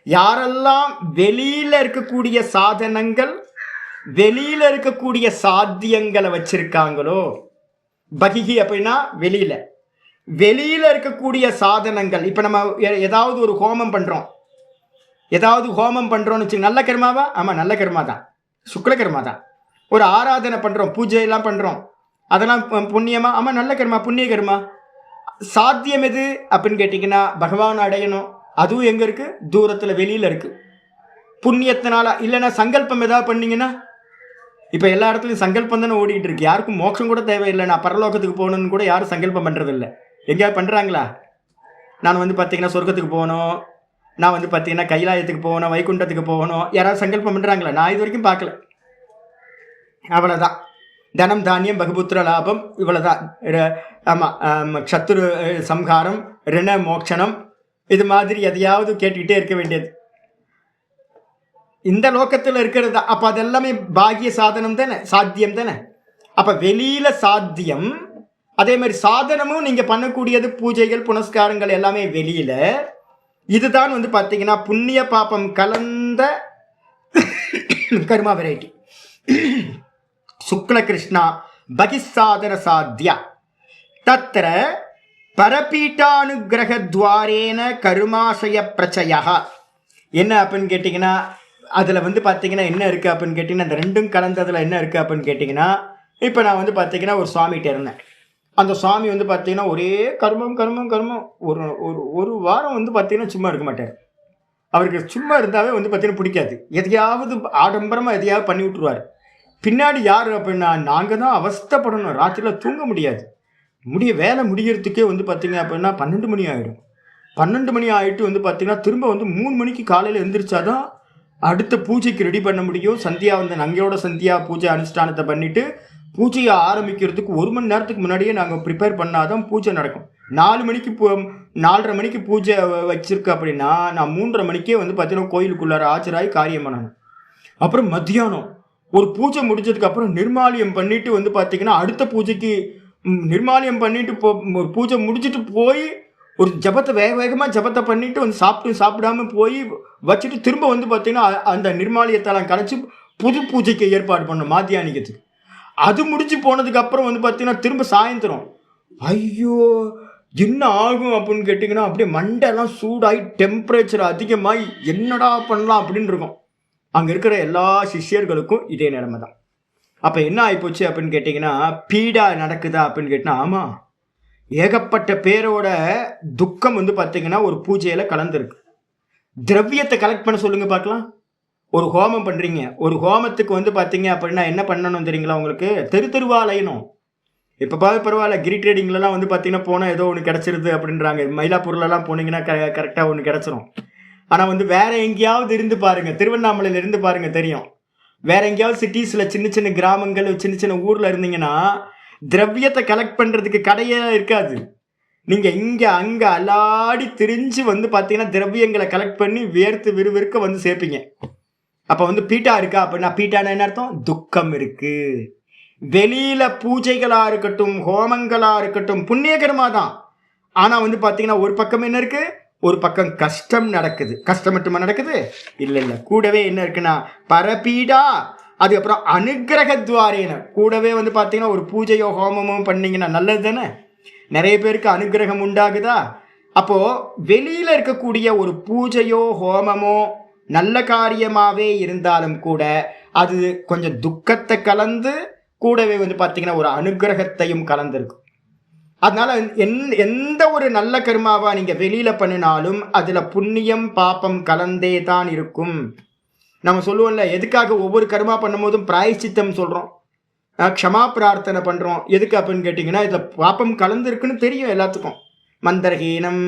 யாரெல்லாம் வெளியில இருக்கக்கூடிய சாதனங்கள், வெளியில இருக்கக்கூடிய சாத்தியங்களை வச்சிருக்காங்களோ, பகிஹி அப்படின்னா வெளியில இருக்கக்கூடிய சாதனங்கள். இப்ப நம்ம ஏதாவது ஒரு ஹோமம் பண்றோம்னு வச்சுங்க, நல்ல கர்மாவா? ஆமா நல்ல கர்மா தான், சுக்ல கர்மா தான். ஒரு ஆராதனை பண்றோம், பூஜை எல்லாம் பண்றோம், அதெல்லாம் புண்ணியமா? ஆமா நல்ல கர்மா, புண்ணிய கர்மா. சாத்தியம் எது அப்படின்னு கேட்டீங்கன்னா பகவான் அடையணும், அதுவும் எங்க இருக்கு, தூரத்துல வெளியில இருக்கு. புண்ணியத்தினால இல்லைன்னா சங்கல்பம் ஏதாவது பண்ணீங்கன்னா, இப்போ எல்லா இடத்துலையும் சங்கல்பம் தானே ஓடிக்கிட்டு இருக்கு. யாருக்கும் மோட்சம் கூட தேவையில்லை, நான் பரலோகத்துக்கு போகணுன்னு கூட யாரும் சங்கல்பம் பண்ணுறதில்லை. எங்கேயாவது பண்ணுறாங்களா? நான் வந்து பார்த்தீங்கன்னா சொர்க்கத்துக்கு போகணும், நான் வந்து பார்த்தீங்கன்னா கைலாயத்துக்கு போகணும், வைகுண்டத்துக்கு போகணும், யாராவது சங்கல்பம் பண்ணுறாங்களா? நான் இது வரைக்கும் பார்க்கல. அவ்வளோதான், தனம் தானியம் பகுபுத்திர லாபம், இவ்வளோதான். ஆமாம், சத்துரு சம்ஹாரம், ரிண மோட்சணம், இது மாதிரி எதையாவது கேட்டுக்கிட்டே இருக்க வேண்டியது. இந்த லோகத்தில் இருக்கிறது தான். அப்போ அதெல்லாமே பாகிய சாதனம் தானே, சாத்தியம் தானே. அப்போ வெளியில சாத்தியம், அதே மாதிரி சாதனமும் நீங்கள் பண்ணக்கூடியது பூஜைகள் புனஸ்காரங்கள் எல்லாமே வெளியில. இதுதான் வந்து பார்த்தீங்கன்னா புண்ணிய பாப்பம் கலந்த கர்மா வெரைட்டி. சுக்ல கிருஷ்ணா பகிசாதன சாத்தியா தத்திர பரபீட்டானுகிரகத்வாரேன கருமாசய பிரச்சயா. என்ன அப்படின்னு கேட்டிங்கன்னா, அதில் வந்து பார்த்தீங்கன்னா என்ன இருக்குது அப்படின்னு கேட்டிங்கன்னா, இந்த ரெண்டும் கலந்ததில் என்ன இருக்குது அப்படின்னு கேட்டிங்கன்னா, இப்போ நான் வந்து பார்த்தீங்கன்னா ஒரு சுவாமிகிட்ட இருந்தேன். அந்த சுவாமி வந்து பார்த்தீங்கன்னா ஒரே கர்மம் கர்மம் கர்மம். ஒரு வாரம் வந்து பார்த்தீங்கன்னா சும்மா இருக்க மாட்டார். அவருக்கு சும்மா இருந்தாவே வந்து பார்த்தீங்கன்னா பிடிக்காது. எதையாவது ஆடம்பரமாக எதையாவது பண்ணி விட்டுருவார். பின்னாடி யார் அப்படின்னா நாங்கள் தான் அவஸ்தைப்படணும். ராத்திரியில் தூங்க முடியாது. வேலை முடிகிறதுக்கே வந்து பார்த்தீங்க அப்படின்னா 12 மணி ஆகிடும். 12 மணி ஆகிட்டு வந்து பார்த்தீங்கன்னா திரும்ப வந்து 3 மணிக்கு காலையில் எழுந்திரிச்சாதான் அடுத்த பூஜைக்கு ரெடி பண்ண முடியும். சந்தியா வந்து நங்கையோட சந்தியா பூஜை அனுஷ்டானத்தை பண்ணிவிட்டு பூஜையை ஆரம்பிக்கிறதுக்கு 1 மணி நேரத்துக்கு முன்னாடியே நாங்கள் ப்ரிப்பேர் பண்ணாதான் பூஜை நடக்கும். 4:30 மணிக்கு பூஜை வச்சிருக்கு அப்படின்னா நான் 3:30 மணிக்கே வந்து பார்த்தீங்கன்னா கோயிலுக்குள்ளார ஆஜராகி காரியம் பண்ணணும். அப்புறம் மத்தியானம் ஒரு பூஜை முடிஞ்சதுக்கப்புறம் நிர்மாலியம் பண்ணிட்டு வந்து பார்த்தீங்கன்னா அடுத்த பூஜைக்கு நிர்மாலியம் பண்ணிட்டு ஒரு பூஜை முடிச்சுட்டு போய் ஒரு ஜபத்தை வேகமாக ஜபத்தை பண்ணிட்டு வந்து சாப்பிடாம போய் வச்சுட்டு திரும்ப வந்து பார்த்தீங்கன்னா அந்த நிர்மாலியத்தெல்லாம் கலைச்சி புது பூஜைக்கு ஏற்பாடு பண்ணணும் மாத்தியானிக்கத்துக்கு. அது முடிச்சு போனதுக்கு அப்புறம் வந்து பார்த்தீங்கன்னா திரும்ப சாயந்தரம் ஐயோ என்ன ஆகும் அப்படின்னு கேட்டிங்கன்னா அப்படியே மண்டெல்லாம் சூடாகி டெம்பரேச்சர் அதிகமாகி என்னடா பண்ணலாம் அப்படின்னு இருக்கும். அங்கே இருக்கிற எல்லா சிஷ்யர்களுக்கும் இதே நிலைமை தான். அப்போ என்ன ஆகிப்போச்சு அப்படின்னு கேட்டிங்கன்னா, பீடா நடக்குதா அப்படின்னு கேட்டிங்கன்னா, ஆமாம், ஏகப்பட்ட பேரோட துக்கம் வந்து பார்த்தீங்கன்னா ஒரு பூஜையில் கலந்துருக்கு. திரவியத்தை கலெக்ட் பண்ண சொல்லுங்க பார்க்கலாம். ஒரு ஹோமம் பண்ணுறீங்க, ஒரு ஹோமத்துக்கு வந்து பார்த்தீங்க அப்படின்னா என்ன பண்ணணும் தெரியுங்களா உங்களுக்கு? தெருவா அலையணும். இப்போ பரவாயில்ல, கிரி ட்ரேடிங்லலாம் வந்து பார்த்தீங்கன்னா போனால் ஏதோ ஒன்று கிடச்சிருது அப்படின்றாங்க. மயிலாப்பூர்லலாம் போனீங்கன்னா கரெக்டாக ஒன்று கிடச்சிரும். ஆனால் வந்து வேற எங்கேயாவது இருந்து பாருங்க, திருவண்ணாமலையில இருந்து பாருங்க தெரியும். வேற எங்கேயாவது சிட்டிஸில் சின்ன சின்ன கிராமங்கள் சின்ன சின்ன ஊரில் இருந்தீங்கன்னா திரவியத்தை கலெக்ட் பண்ணுறதுக்கு கடையே இருக்காது. நீங்கள் இங்கே அங்கே அல்லாடி திரிஞ்சு வந்து பார்த்தீங்கன்னா திரவியங்களை கலெக்ட் பண்ணி வேர்த்து விறுவிறுக்க வந்து சேர்ப்பீங்க. அப்போ வந்து பீட்டா இருக்கா அப்படின்னா, பீட்டான என்ன அர்த்தம்? துக்கம் இருக்கு. வெளியில பூஜைகளா இருக்கட்டும், ஹோமங்களா இருக்கட்டும், புண்ணியகரமா தான். ஆனா வந்து பாத்தீங்கன்னா ஒரு பக்கம் என்ன இருக்கு? ஒரு பக்கம் கஷ்டம் நடக்குது. கஷ்டம் மட்டுமா நடக்குது? இல்ல, கூடவே என்ன இருக்குன்னா பரபீடா, அதுக்கப்புறம் அனுகிரக துவாரேன. கூடவே வந்து பாத்தீங்கன்னா ஒரு பூஜையோ ஹோமமோ பண்ணீங்கன்னா நல்லது தானே. நிறைய பேருக்கு அனுகிரகம் உண்டாகுதா? அப்போ வெளியில இருக்கக்கூடிய ஒரு பூஜையோ ஹோமமோ நல்ல காரியமாவே இருந்தாலும் கூட அது கொஞ்சம் துக்கத்தை கலந்து கூடவே வந்து பார்த்தீங்கன்னா ஒரு அனுகிரகத்தையும் கலந்துருக்கும். அதனால எந்த ஒரு நல்ல கர்மாவா நீங்க வெளியில பண்ணினாலும் அதுல புண்ணியம் பாப்பம் கலந்தே தான் இருக்கும். நம்ம சொல்லுவோம்ல, எதுக்காக ஒவ்வொரு கர்மா பண்ணும் போதும் பிராயச்சித்தம் சொல்றோம், க்ஷமா பிரார்த்தனை பண்றோம். எதுக்கு அப்படின்னு கேட்டீங்கன்னா இதுல பாப்பம் கலந்து இருக்குன்னு தெரியும் எல்லாத்துக்கும். மந்திரஹீனம்,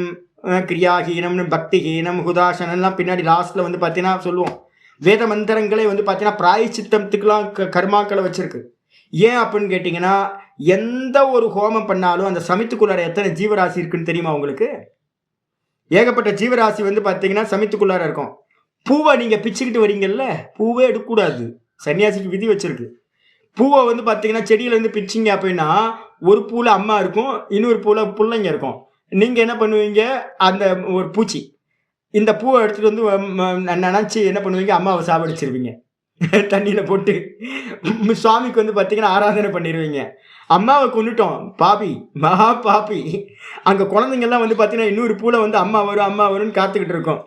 கிரியாஹீனம்னு, பக்திஹீனம், ஹுதாசனம்லாம் பின்னாடி லாஸ்ட்ல வந்து பார்த்தீங்கன்னா சொல்லுவோம். வேத மந்திரங்களே வந்து பார்த்தீங்கன்னா பிராயச்சித்தத்துக்கெல்லாம் கர்மாக்களை வச்சிருக்கு. ஏன் அப்படின்னு கேட்டிங்கன்னா, எந்த ஒரு ஹோமம் பண்ணாலும் அந்த சமித்துக்குள்ளார எத்தனை ஜீவராசி இருக்குன்னு தெரியுமா உங்களுக்கு? ஏகப்பட்ட ஜீவராசி வந்து பார்த்தீங்கன்னா சமித்துக்குள்ளார இருக்கும். பூவை நீங்கள் பிச்சுக்கிட்டு வரீங்கல்ல, பூவே எடுக்கக்கூடாது, சன்னியாசிக்கு விதி வச்சிருக்கு. பூவை வந்து பார்த்தீங்கன்னா செடியிலேருந்து பிச்சிங்க அப்படின்னா ஒரு பூவில் அம்மா இருக்கும், இன்னொரு பூவில் பிள்ளைங்க இருக்கும். நீங்கள் என்ன பண்ணுவீங்க? அந்த ஒரு பூச்சி இந்த பூவை எடுத்துகிட்டு வந்து நினச்சி என்ன பண்ணுவீங்க? அம்மாவை சாவடிச்சிருவீங்க. தண்ணியில் போட்டு சுவாமிக்கு வந்து பார்த்தீங்கன்னா ஆராதனை பண்ணிடுவீங்க. அம்மாவை கொண்டுட்டோம், பாபி, மகா பாபி. அங்கே குழந்தைங்கள்லாம் வந்து பார்த்தீங்கன்னா இன்னொரு பூவில் வந்து அம்மா வரும் அம்மா வரும்னு காத்துக்கிட்டு இருக்கோம்.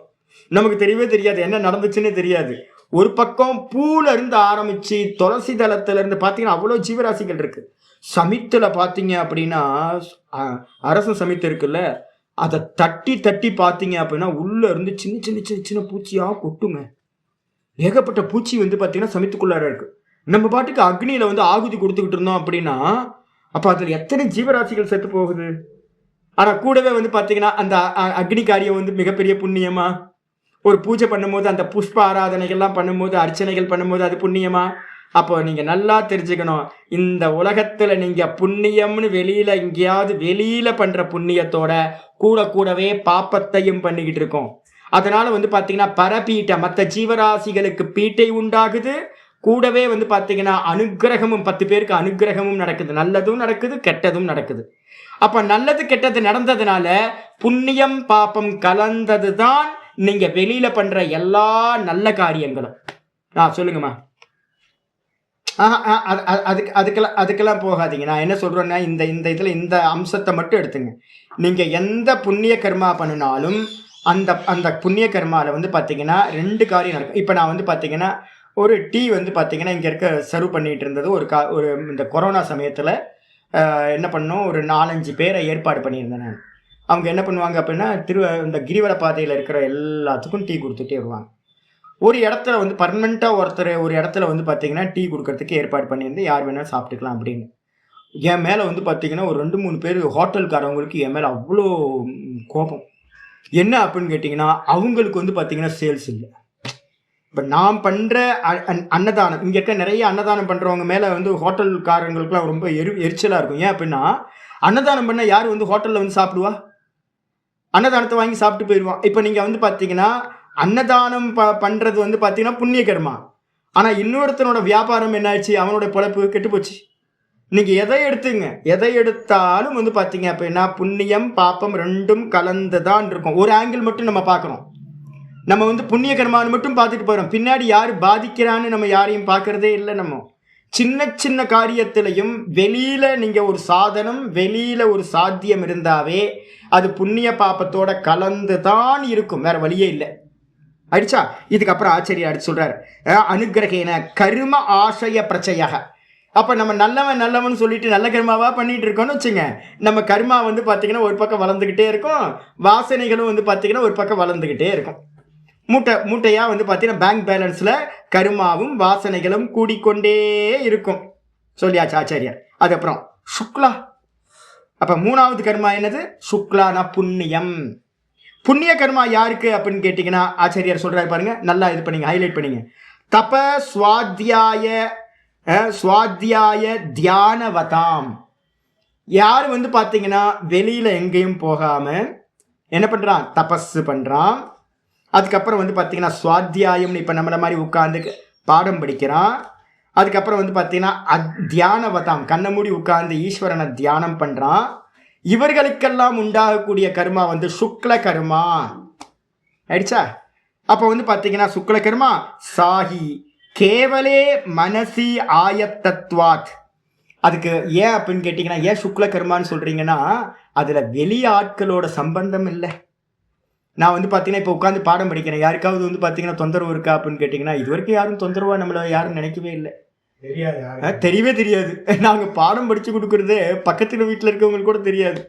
நமக்கு தெரியவே தெரியாது, என்ன நடந்துச்சுன்னே தெரியாது. ஒரு பக்கம் பூல இருந்து ஆரம்பித்து துளசி தளத்திலேருந்து பார்த்தீங்கன்னா அவ்வளோ ஜீவராசிகள் இருக்குது. சமித்தில் பார்த்தீங்க அப்படின்னா அரச சமித்து இருக்குல்ல, அதை தட்டி தட்டி பார்த்தீங்க அப்படின்னா உள்ளே இருந்து சின்ன சின்ன சின்ன சின்ன பூச்சியாக கொட்டுங்க. ஏகப்பட்ட பூச்சி வந்து பார்த்தீங்கன்னா சமித்துக்குள்ளார இருக்கு. நம்ம பாட்டுக்கு அக்னியில் வந்து ஆகுதி கொடுத்துக்கிட்டு இருந்தோம் அப்படின்னா அப்போ அதில் எத்தனை ஜீவராசிகள் செத்து போகுது. ஆனால் கூடவே வந்து பார்த்தீங்கன்னா அந்த அக்னி காரியம் வந்து மிகப்பெரிய புண்ணியமா? ஒரு பூஜை பண்ணும்போது அந்த புஷ்ப ஆராதனைகள்லாம் பண்ணும்போது, அர்ச்சனைகள் பண்ணும்போது அது புண்ணியமா? அப்போ நீங்கள் நல்லா தெரிஞ்சுக்கணும், இந்த உலகத்தில் நீங்கள் புண்ணியம்னு வெளியில் எங்கேயாவது வெளியில் பண்ணுற புண்ணியத்தோட கூடவே பாப்பத்தையும் பண்ணிக்கிட்டு இருக்கோம். அதனால வந்து பார்த்தீங்கன்னா பரபீட்டை, மற்ற ஜீவராசிகளுக்கு பீட்டை உண்டாகுது. கூடவே வந்து பார்த்தீங்கன்னா அனுகிரகமும், 10 பேருக்கு அனுகிரகமும் நடக்குது. நல்லதும் நடக்குது, கெட்டதும் நடக்குது. அப்போ நல்லது கெட்டது நடந்ததுனால புண்ணியம் பாப்பம் கலந்தது தான் நீங்க வெளியில பண்ற எல்லா நல்ல காரியங்களும். சொல்லுங்கம்மா. அதுக்கெல்லாம் போகாதீங்க. நான் என்ன சொல்றேன்னா இந்த இதுல இந்த அம்சத்தை மட்டும் எடுத்துங்க. நீங்க எந்த புண்ணிய கர்மா பண்ணினாலும் அந்த அந்த புண்ணிய கர்மாவில் வந்து பார்த்தீங்கன்னா 2 காரியம் நடக்கும். இப்போ நான் வந்து பார்த்தீங்கன்னா ஒரு டீ வந்து பார்த்தீங்கன்னா இங்கே இருக்க சர்வ் பண்ணிகிட்டு இருந்தது ஒரு இந்த கொரோனா சமயத்தில் என்ன பண்ணோம், ஒரு 4-5 பேரை ஏற்பாடு பண்ணியிருந்தேன் நான். அவங்க என்ன பண்ணுவாங்க அப்படின்னா இந்த கிரிவல பாதையில் இருக்கிற எல்லாத்துக்கும் டீ கொடுத்துட்டே வருவாங்க. ஒரு இடத்துல வந்து பர்மனெண்ட்டாக ஒரு இடத்துல வந்து பார்த்தீங்கன்னா டீ கொடுக்கறதுக்கு ஏற்பாடு பண்ணியிருந்து யார் வேணாலும் சாப்பிட்டுக்கலாம் அப்படின்னு. என் மேலே வந்து பார்த்தீங்கன்னா ஒரு 2-3 பேர் ஹோட்டல்காரவங்களுக்கு என் மேலே அவ்வளோ கோபம். என்ன அப்படின்னு கேட்டிங்கன்னா, அவங்களுக்கு வந்து பார்த்தீங்கன்னா சேல்ஸ் இல்லை. இப்போ நான் பண்ணுற அன்னதானம், இங்கே இருக்க நிறைய அன்னதானம் பண்ணுறவங்க மேலே வந்து ஹோட்டல்காரங்களுக்குலாம் ரொம்ப எரிச்சலாக இருக்கும். ஏன் அப்படின்னா, அன்னதானம் பண்ணால் யார் வந்து ஹோட்டலில் வந்து சாப்பிடுவா? அன்னதானத்தை வாங்கி சாப்பிட்டு போயிடுவான். இப்போ நீங்கள் வந்து பார்த்தீங்கன்னா அன்னதானம் பண்ணுறது வந்து பார்த்தீங்கன்னா புண்ணிய கர்மா. ஆனால் இன்னொருத்தனோட வியாபாரம் என்னாச்சு, அவனோட பொழப்பு கெட்டுப்போச்சு. நீங்கள் எதை எடுத்தாலும் வந்து பார்த்தீங்க அப்படின்னா புண்ணியம் பாப்பம் 2ம் கலந்து தான் இருக்கும். ஒரு ஆங்கிள் மட்டும் நம்ம பார்க்குறோம். நம்ம வந்து புண்ணிய கர்மான்னு மட்டும் பார்த்துட்டு போகிறோம். பின்னாடி யார் பாதிக்கிறான்னு நம்ம யாரையும் பார்க்குறதே இல்லை. நம்ம சின்ன சின்ன காரியத்திலையும் வெளியில நீங்க ஒரு சாதனம், வெளியில ஒரு சாத்தியம் இருந்தாவே அது புண்ணிய பாபத்தோட கலந்து தான் இருக்கும், வேற வழியே இல்லை. அடிச்சா இதுக்கப்புறம் ஆச்சரியம் அடிச்சு சொல்றாரு, அனுகிரகேன கர்ம ஆசய பிரச்சையாக. அப்ப நம்ம நல்லவன் சொல்லிட்டு நல்ல கர்மாவா பண்ணிட்டு இருக்கோம்னு வச்சுங்க, நம்ம கர்மா வந்து பாத்தீங்கன்னா ஒரு பக்கம் வளர்ந்துகிட்டே இருக்கும், வாசனைகளும் வந்து பாத்தீங்கன்னா ஒரு பக்கம் வளர்ந்துகிட்டே இருக்கும். மூட்டையா வந்து பாத்தீங்கன்னா பேங்க் பேலன்ஸ்ல கர்மாவும் வாசனைகளும் கூடிக்கொண்டே இருக்கும். சொல்லியாச்சு ஆச்சாரியார். அதுக்கப்புறம் சுக்லா. அப்ப மூணாவது கர்மா என்னது? சுக்லானா புண்ணியம். புண்ணிய கர்மா யாருக்கு அப்படின்னு கேட்டீங்கன்னா ஆச்சாரியார் சொல்றாரு பாருங்க, நல்லா இது பண்ணீங்க, ஹைலைட் பண்ணீங்க. தப சுவாத்தியாய தியானவதாம். யார் வந்து பாத்தீங்கன்னா வெளியில எங்கேயும் போகாம என்ன பண்றான்? தபஸ் பண்றான். அதுக்கப்புறம் வந்து பாத்தீங்கன்னா சுவாத்தியாயம்னு இப்ப நம்மள மாதிரி உட்கார்ந்து பாடம் படிக்கிறான். அதுக்கப்புறம் வந்து பாத்தீங்கன்னா தியானவதாம், கண்ணை மூடி உட்கார்ந்து ஈஸ்வரனை தியானம் பண்றான். இவர்களுக்கெல்லாம் உண்டாகக்கூடிய கர்மா வந்து சுக்ல கர்மா ஆயிடுச்சா? அப்ப வந்து பாத்தீங்கன்னா சுக்ல கர்மா சாஹி கேவலே மனசி ஆயத்தத்வாத். அதுக்கு ஏன் அப்படின்னு கேட்டீங்கன்னா, ஏன் சுக்ல கர்மான்னு சொல்றீங்கன்னா, அதுல வெளி ஆட்களோட சம்பந்தம் இல்லை. நான் வந்து பாத்தீங்கன்னா இப்ப உட்காந்து பாடம் படிக்கிறேன், யாருக்காவது வந்து பாத்தீங்கன்னா தொந்தரவு இருக்கா அப்படின்னு கேட்டீங்கன்னா, இது வரைக்கும் யாரும் தொந்தரவா நம்மள யாரும் நினைக்கவே இல்லை, தெரியவே தெரியாது. நாங்க பாடம் படிச்சு கொடுக்கறது பக்கத்துல வீட்டுல இருக்கவங்களுக்கு கூட தெரியாது,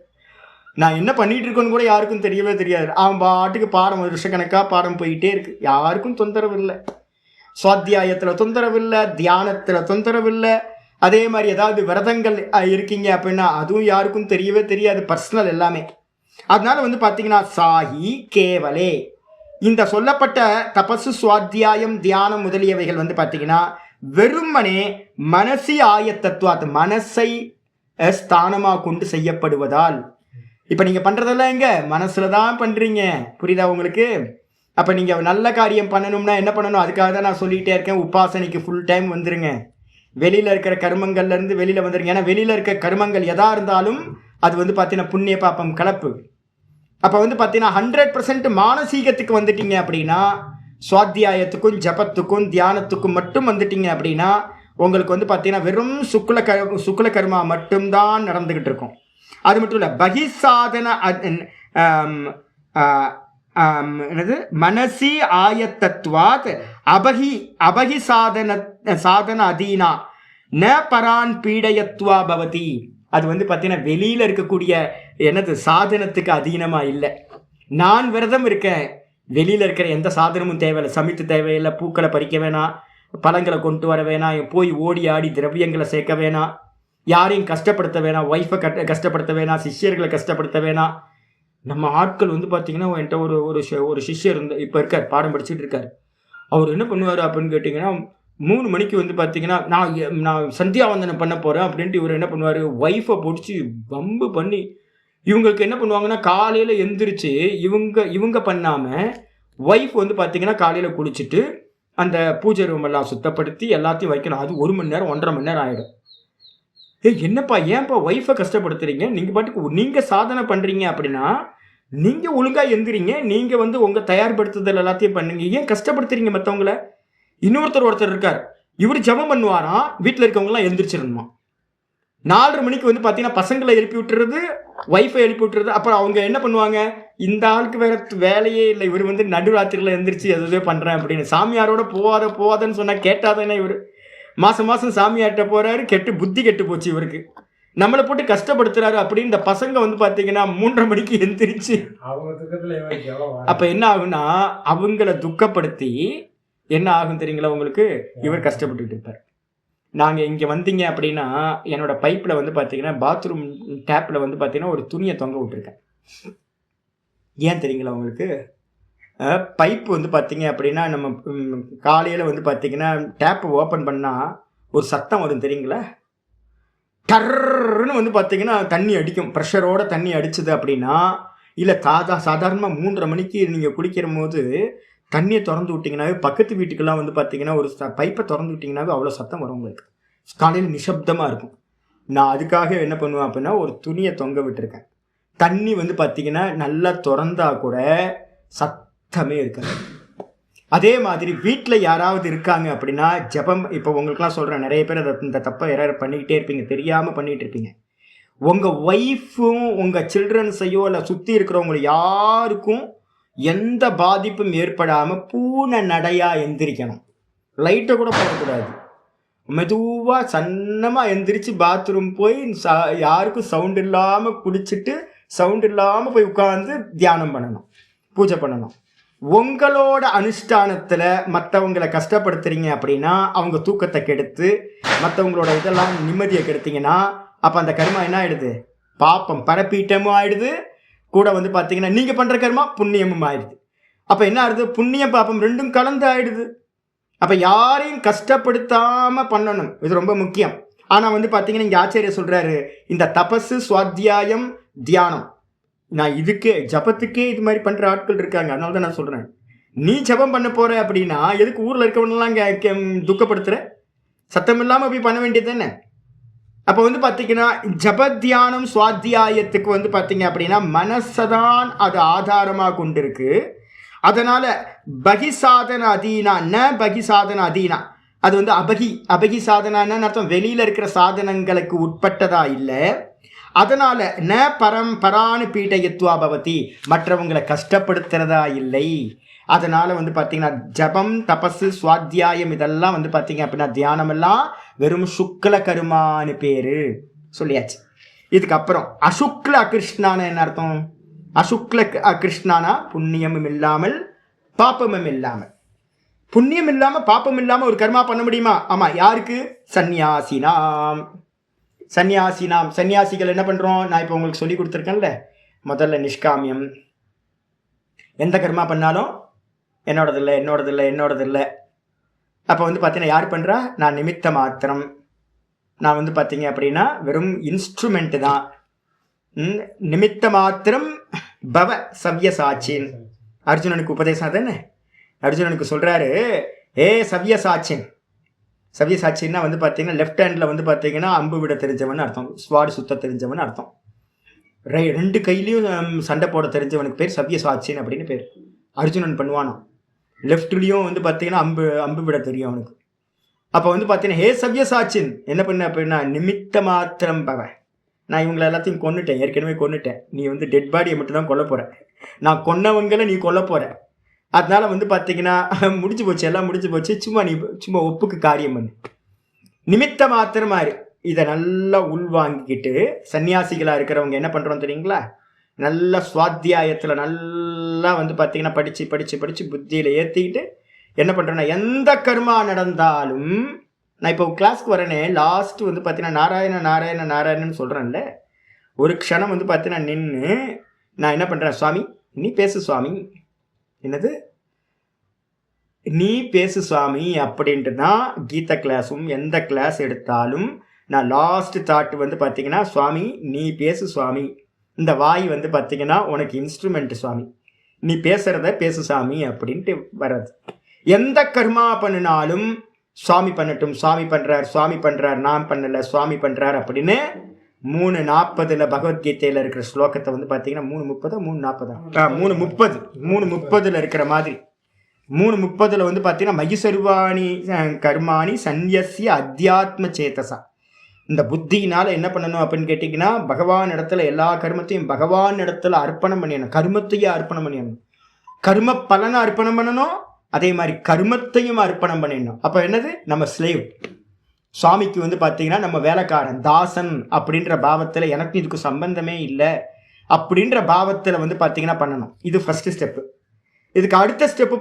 நான் என்ன பண்ணிட்டு இருக்கோன்னு கூட யாருக்கும் தெரியவே தெரியாது. அவன் பாட்டுக்கு பாடம் வருஷக்கணக்கா பாடம் போயிட்டே இருக்கு, யாருக்கும் தொந்தரவு இல்லை. சுவாத்தியாயத்துல தொந்தரவு இல்லை, தியானத்துல தொந்தரவு இல்லை. அதே மாதிரி ஏதாவது விரதங்கள் இருக்கீங்க அப்படின்னா அதுவும் யாருக்கும் தெரியவே தெரியாது, பர்சனல் எல்லாமே. அதனால வந்து பாத்தீங்கன்னா சாஹி கேவலே, இந்த சொல்லப்பட்ட தபசு சுவாத்தியாயம் தியானம் முதலியவைகள் வந்து பாத்தீங்கன்னா வெறுமனே மனசி ஆயத்தத்துவாத், மனசை ஸ்தானமாக கொண்டு செய்யப்படுவதால். இப்ப நீங்க பண்றதெல்லாம் எங்க? மனசுலதான் பண்றீங்க. புரியுதா உங்களுக்கு? அப்ப நீங்க நல்ல காரியம் பண்ணணும்னா என்ன பண்ணணும்? அதுக்காக தான் நான் சொல்லிட்டே இருக்கேன், உபாசனைக்கு ஃபுல் டைம் வந்துருங்க. வெளியில இருக்கிற கர்மங்கள்ல இருந்து வெளியில வந்துருங்க. ஏன்னா வெளியில இருக்கிற கர்மங்கள் எதா இருந்தாலும் அது வந்து பாத்தீங்கன்னா புண்ணிய பாப்பம் கலப்பு. அப்ப வந்து பாத்தீங்கன்னா 100% மானசீகத்துக்கு வந்துட்டீங்க அப்படின்னா, சுவாத்தியாயத்துக்கும் ஜபத்துக்கும் தியானத்துக்கும் மட்டும் வந்துட்டீங்க அப்படின்னா உங்களுக்கு வந்து பாத்தீங்கன்னா வெறும் சுக்ல கர்மா மட்டும்தான் நடந்துகிட்டு இருக்கும். அது மட்டும் இல்ல, பகிசாதன என்னது மனசி ஆயத்தத்வாத் அபகி சாதன அதீனா ந பரான் பீடயத்வா பவதி. அது வந்து பார்த்தீங்கன்னா வெளியில இருக்கக்கூடிய என்னது சாதனத்துக்கு அதீனமா இல்லை. நான் விரதம் இருக்கேன், வெளியில இருக்கிற எந்த சாதனமும் தேவையில்லை, சமைத்து தேவையில்லை, பூக்களை பறிக்க வேணாம், பழங்களை கொண்டு வர வேணாம், போய் ஓடி ஆடி திரவியங்களை சேர்க்க வேணாம், யாரையும் கஷ்டப்படுத்த வேணாம், ஒய்ஃபை கஷ்டப்படுத்த வேணாம், சிஷ்யர்களை கஷ்டப்படுத்த வேணாம். நம்ம ஆட்கள் வந்து பார்த்தீங்கன்னா என்கிட்ட ஒரு சிஷ்யர் இப்போ இருக்கார், பாடம் படிச்சுட்டு இருக்கார். அவர் என்ன பண்ணுவார் அப்படின்னு கேட்டிங்கன்னா 3 மணிக்கு வந்து பார்த்தீங்கன்னா நான் சந்தியாவந்தனம் பண்ண போகிறேன் அப்படின்ட்டு இவர் என்ன பண்ணுவார், ஒய்ஃபை பிடிச்சி வம்பு பண்ணி, இவங்களுக்கு என்ன பண்ணுவாங்கன்னா காலையில் எந்திரிச்சு இவங்க பண்ணாமல் ஒய்ஃப் வந்து பார்த்தீங்கன்னா காலையில் குளிச்சுட்டு அந்த பூஜை ரூம் எல்லாம் சுத்தப்படுத்தி எல்லாத்தையும் வைக்கணும். அது 1 மணி நேரம் 1.5 மணி நேரம் ஆகிடும். என்னப்பா ஏன்ப்பா ஒய்ஃபை கஷ்டப்படுத்துறீங்க? நீங்கள் பாட்டுக்கு நீங்கள் சாதனை பண்ணுறீங்க அப்படின்னா நீங்கள் ஒழுங்காக எந்திரிங்க, நீங்கள் வந்து உங்கள் தயார்படுத்துதல் எல்லாத்தையும் பண்ணுங்க, ஏன் கஷ்டப்படுத்துறீங்க மற்றவங்கள? ஒருத்தர் இருக்கார், இவர் ஜபம் பண்ணுவாராம், வீட்டில் இருக்கவங்கலாம் எந்திரிச்சிடணுமா. 4:30 மணிக்கு வந்து பார்த்தீங்கன்னா பசங்களை எழுப்பி விட்டுறது, ஒய்ஃபை எழுப்பி விட்டுறது. அப்புறம் அவங்க என்ன பண்ணுவாங்க, இந்த ஆளுக்கு வேற வேலையே இல்லை, இவர் வந்து நடுராத்திரியில் எந்திரிச்சு எதுவே பண்ணுறேன் அப்படின்னு. சாமியாரோட போவாதன்னு சொன்னால் கேட்டாதானே இவர் மாதம் சாமியார்கிட்ட போகிறாரு, புத்தி கெட்டு போச்சு இவருக்கு, நம்மளை போட்டு கஷ்டப்படுத்துறாரு அப்படின்னு. இந்த பசங்க வந்து பார்த்தீங்கன்னா 3:30 மணிக்கு எந்திரிச்சு அப்போ என்ன ஆகுன்னா அவங்கள துக்கப்படுத்தி என்ன ஆகும் தெரியுங்களா உங்களுக்கு, இவர் கஷ்டப்பட்டுட்டு இருப்பார். நாங்கள் இங்கே வந்தீங்க அப்படின்னா என்னோட பைப்பில் வந்து பார்த்தீங்கன்னா பாத்ரூம் டேப்பில் வந்து பார்த்தீங்கன்னா ஒரு துணியை தொங்க விட்டுருக்கேன். ஏன் தெரியுங்களா உங்களுக்கு? பைப்பு வந்து பார்த்தீங்க அப்படின்னா நம்ம காலையில் வந்து பார்த்தீங்கன்னா டேப்பு ஓப்பன் பண்ணால் ஒரு சத்தம் வரும் தெரியுங்களா, டர்ன்னு வந்து பார்த்தீங்கன்னா தண்ணி அடிக்கும், ப்ரெஷரோட தண்ணி அடிச்சுது அப்படின்னா. இல்லை சாதாரணமாக 3:30 மணிக்கு நீங்கள் குளிக்கிற போது தண்ணியை திறந்து விட்டிங்கனாவே பக்கத்து வீட்டுக்கெல்லாம் வந்து பார்த்தீங்கன்னா ஒரு பைப்பை திறந்து விட்டிங்கனாவே அவ்வளோ சத்தம் வரும் உங்களுக்கு, காலையில் நிசப்தமாக இருக்கும். நான் அதுக்காக என்ன பண்ணுவேன் அப்படின்னா ஒரு துணியை தொங்க விட்டுருக்கேன். தண்ணி வந்து பார்த்தீங்கன்னா நல்லா திறந்தா கூட சத்தமே இருக்காது. அதே மாதிரி வீட்டில் யாராவது இருக்காங்க அப்படின்னா ஜபம், இப்போ உங்களுக்குலாம் சொல்கிறேன், நிறைய பேர் இந்த தப்பை யாராவது பண்ணிக்கிட்டே இருப்பீங்க, தெரியாமல் பண்ணிகிட்டு இருப்பீங்க. உங்கள் ஒய்ஃபும் உங்கள் சில்ட்ரன்ஸையோ இல்லை சுற்றி இருக்கிறவங்க யாருக்கும் எந்த பாதிப்பும் ஏற்படாமல் பூனை நடையாக எந்திரிக்கணும். லைட்டை கூட போடக்கூடாது. மெதுவாக சன்னமாக எந்திரிச்சு பாத்ரூம் போய் யாருக்கும் சவுண்ட் இல்லாமல் குடிச்சிட்டு சவுண்ட் இல்லாமல் போய் உட்காந்து தியானம் பண்ணணும், பூஜை பண்ணணும். உங்களோட அனுஷ்டானத்தில் மற்றவங்களை கஷ்டப்படுத்துறீங்க அப்படின்னா அவங்க தூக்கத்தை கெடுத்து மற்றவங்களோட இதெல்லாம் நிம்மதியை கெடுத்தீங்கன்னா அப்போ அந்த கர்மா என்ன ஆயிடுது? பாப்பம் பரப்பீட்டமும் ஆயிடுது. கூட வந்து பார்த்தீங்கன்னா நீங்கள் பண்ணுற கர்மா புண்ணியமும் ஆயிடுது. அப்போ என்ன ஆயிடுது? புண்ணியம் பாப்பம் ரெண்டும் கலந்து ஆயிடுது. அப்போ யாரையும் கஷ்டப்படுத்தாமல் பண்ணணும், இது ரொம்ப முக்கியம். ஆனால் வந்து பார்த்தீங்கன்னா இங்கே ஆச்சாரியர் சொல்கிறாரு, இந்த தபசு சுவாத்தியாயம் தியானம், நான் இதுக்கு ஜபத்துக்கே இது மாதிரி பண்ணுற ஆட்கள் இருக்காங்க. அதனால தான் நான் சொல்கிறேன், நீ ஜபம் பண்ண போகிற அப்படின்னா எதுக்கு ஊரில் இருக்கவனெல்லாம் துக்கப்படுத்துகிற? சத்தம் இல்லாமல் போய் பண்ண வேண்டியது தானே. அப்போ வந்து பார்த்தீங்கன்னா ஜப தியானம் சுவாத்தியாயத்துக்கு வந்து பார்த்தீங்க அப்படின்னா மனசதான் அது ஆதாரமாக கொண்டு இருக்கு. அதனால் பகிசாதன அதீனா ந பகிசாதன அதீனா, அது வந்து அபகி சாதனான்னு அர்த்தம், வெளியில் இருக்கிற சாதனங்களுக்கு உட்பட்டதா இல்லை. அதனால ந பரானு பீட்டயத்வா பவதி, மற்றவங்களை கஷ்டப்படுத்துறதா இல்லை. அதனால வந்து பார்த்தீங்கன்னா ஜபம் தபசு சுவாத்தியாயம் இதெல்லாம் வந்து பார்த்தீங்க அப்படின்னா தியானம் எல்லாம் வெறும் சுக்ல கருமானு பேரு சொல்லியாச்சு. இதுக்கப்புறம் அசுக்ல அகிருஷ்ணான என்ன அர்த்தம்? அசுக்ல அகிருஷ்ணானா புண்ணியமும் இல்லாமல் பாப்பமும் இல்லாமல். புண்ணியம் இல்லாமல் பாப்பம் இல்லாமல் ஒரு கர்மா பண்ண முடியுமா? ஆமாம். யாருக்கு? சந்நியாசினாம். சன்னியாசிகள் என்ன பண்ணுறோம்? நான் இப்போ உங்களுக்கு சொல்லி கொடுத்துருக்கேன்ல, முதல்ல நிஷ்காமியம். எந்த கர்மா பண்ணாலும் என்னோடதில்லை. அப்போ வந்து பார்த்தீங்கன்னா யார் பண்ணுறா? நான் நிமித்த மாத்திரம். நான் வந்து பார்த்தீங்க அப்படின்னா வெறும் இன்ஸ்ட்ருமெண்ட்டு தான். நிமித்த மாத்திரம் பவ சவ்யசாச்சின். அர்ஜுனனுக்கு உபதேசம் தானே. அர்ஜுனனுக்கு சொல்கிறாரு, ஏ சவ்யசாச்சின். சவ்யசாட்சின்னா வந்து பார்த்தீங்கன்னா லெஃப்ட் ஹேண்டில் வந்து பார்த்தீங்கன்னா அம்பு விட தெரிஞ்சவன் அர்த்தம், ஸ்வாடு சுத்த தெரிஞ்சவன் அர்த்தம். ரெண்டு கையிலையும் சண்டை போட தெரிஞ்சவனுக்கு பேர் சவ்யசாட்சின் அப்படின்னு பேர். அர்ஜுனன் பண்ணுவானோ லெஃப்ட்லேயும் வந்து பார்த்தீங்கன்னா அம்பு விட தெரியும் அவனுக்கு. அப்போ வந்து பார்த்தீங்கன்னா ஹே சவ்யசாட்சின் என்ன பண்ண அப்படின்னா நிமித்த மாத்திரம் பவ. நான் இவங்களை எல்லாத்தையும் கொன்னுட்டேன், ஏற்கனவே கொன்னுட்டேன். நீ வந்து டெட் பாடியை மட்டும் தான் கொல்ல போகிற, நான் கொன்னவங்களை நீ கொல்ல போகிற. அதனால வந்து பார்த்தீங்கன்னா முடிஞ்சு போச்சு, எல்லாம் முடிஞ்சு போச்சு. சும்மா ஒப்புக்கு காரியம் பண்ணு, நிமித்த மாத்திரமா இரு. இதை நல்லா உள்வாங்கிக்கிட்டு சன்னியாசிகளாக இருக்கிறவங்க என்ன பண்ணுறோம் தெரியுங்களா? நல்ல சுவாத்தியாயத்தில் நல்லா வந்து பார்த்தீங்கன்னா படித்து புத்தியில் ஏற்றிக்கிட்டு என்ன பண்ணுறோன்னா எந்த கர்மா நடந்தாலும், நான் இப்போ கிளாஸ்க்கு வரேனே லாஸ்ட்டு வந்து பார்த்தீங்கன்னா நாராயணன்னு சொல்கிறேன்ல, ஒரு க்ஷணம் வந்து பார்த்தீங்கன்னா நின்று நான் என்ன பண்ணுறேன், சுவாமி நீ பேசு சுவாமி, என்னது நீ பேசு சுவாமி அப்படின்ட்டு தான் கீதா கிளாஸும் எந்த கிளாஸ் எடுத்தாலும் நான் லாஸ்ட் தாட்டு வந்து பார்த்தீங்கன்னா சுவாமி நீ பேசு சுவாமி, இந்த வாய் வந்து பார்த்தீங்கன்னா உனக்கு இன்ஸ்ட்ருமெண்ட் சுவாமி, நீ பேசுகிறத பேசு சாமி அப்படின்ட்டு வர்றது. எந்த கர்மா பண்ணினாலும் சுவாமி பண்ணட்டும், சுவாமி பண்ணுறார், நான் பண்ணலை சுவாமி பண்ணுறார் அப்படின்னு 3:40 பகவத்கீதையில் இருக்கிற ஸ்லோகத்தை வந்து பார்த்தீங்கன்னா 3:30 இருக்கிற மாதிரி 3:30 வந்து பார்த்தீங்கன்னா மயி சர்வாணி கர்மாணி சந்நியஸ்ய அத்தியாத்ம சேதசா. இந்த புத்தியினால் என்ன பண்ணணும் அப்படின்னு கேட்டிங்கன்னா பகவான் இடத்துல எல்லா கர்மத்தையும் பகவான் இடத்துல அர்ப்பணம் பண்ணிடணும், கர்மத்தையே அர்ப்பணம் பண்ணிடணும், கர்ம பலனை அர்ப்பணம் பண்ணணும், அதே மாதிரி கர்மத்தையும் அர்ப்பணம் பண்ணிடணும். அப்போ என்னது, நம்ம ஸ்லேவ். சுவாமிக்கு வந்து பார்த்தீங்கன்னா நம்ம வேலைக்காரன் தாசன் அப்படின்ற பாவத்தில் எனக்கு இதுக்கு சம்பந்தமே இல்லை அப்படின்ற பாவத்தில் வந்து பார்த்தீங்கன்னா பண்ணணும். இது ஃபஸ்ட்டு ஸ்டெப்பு. இதுக்கு அடுத்த ஸ்டெப்பு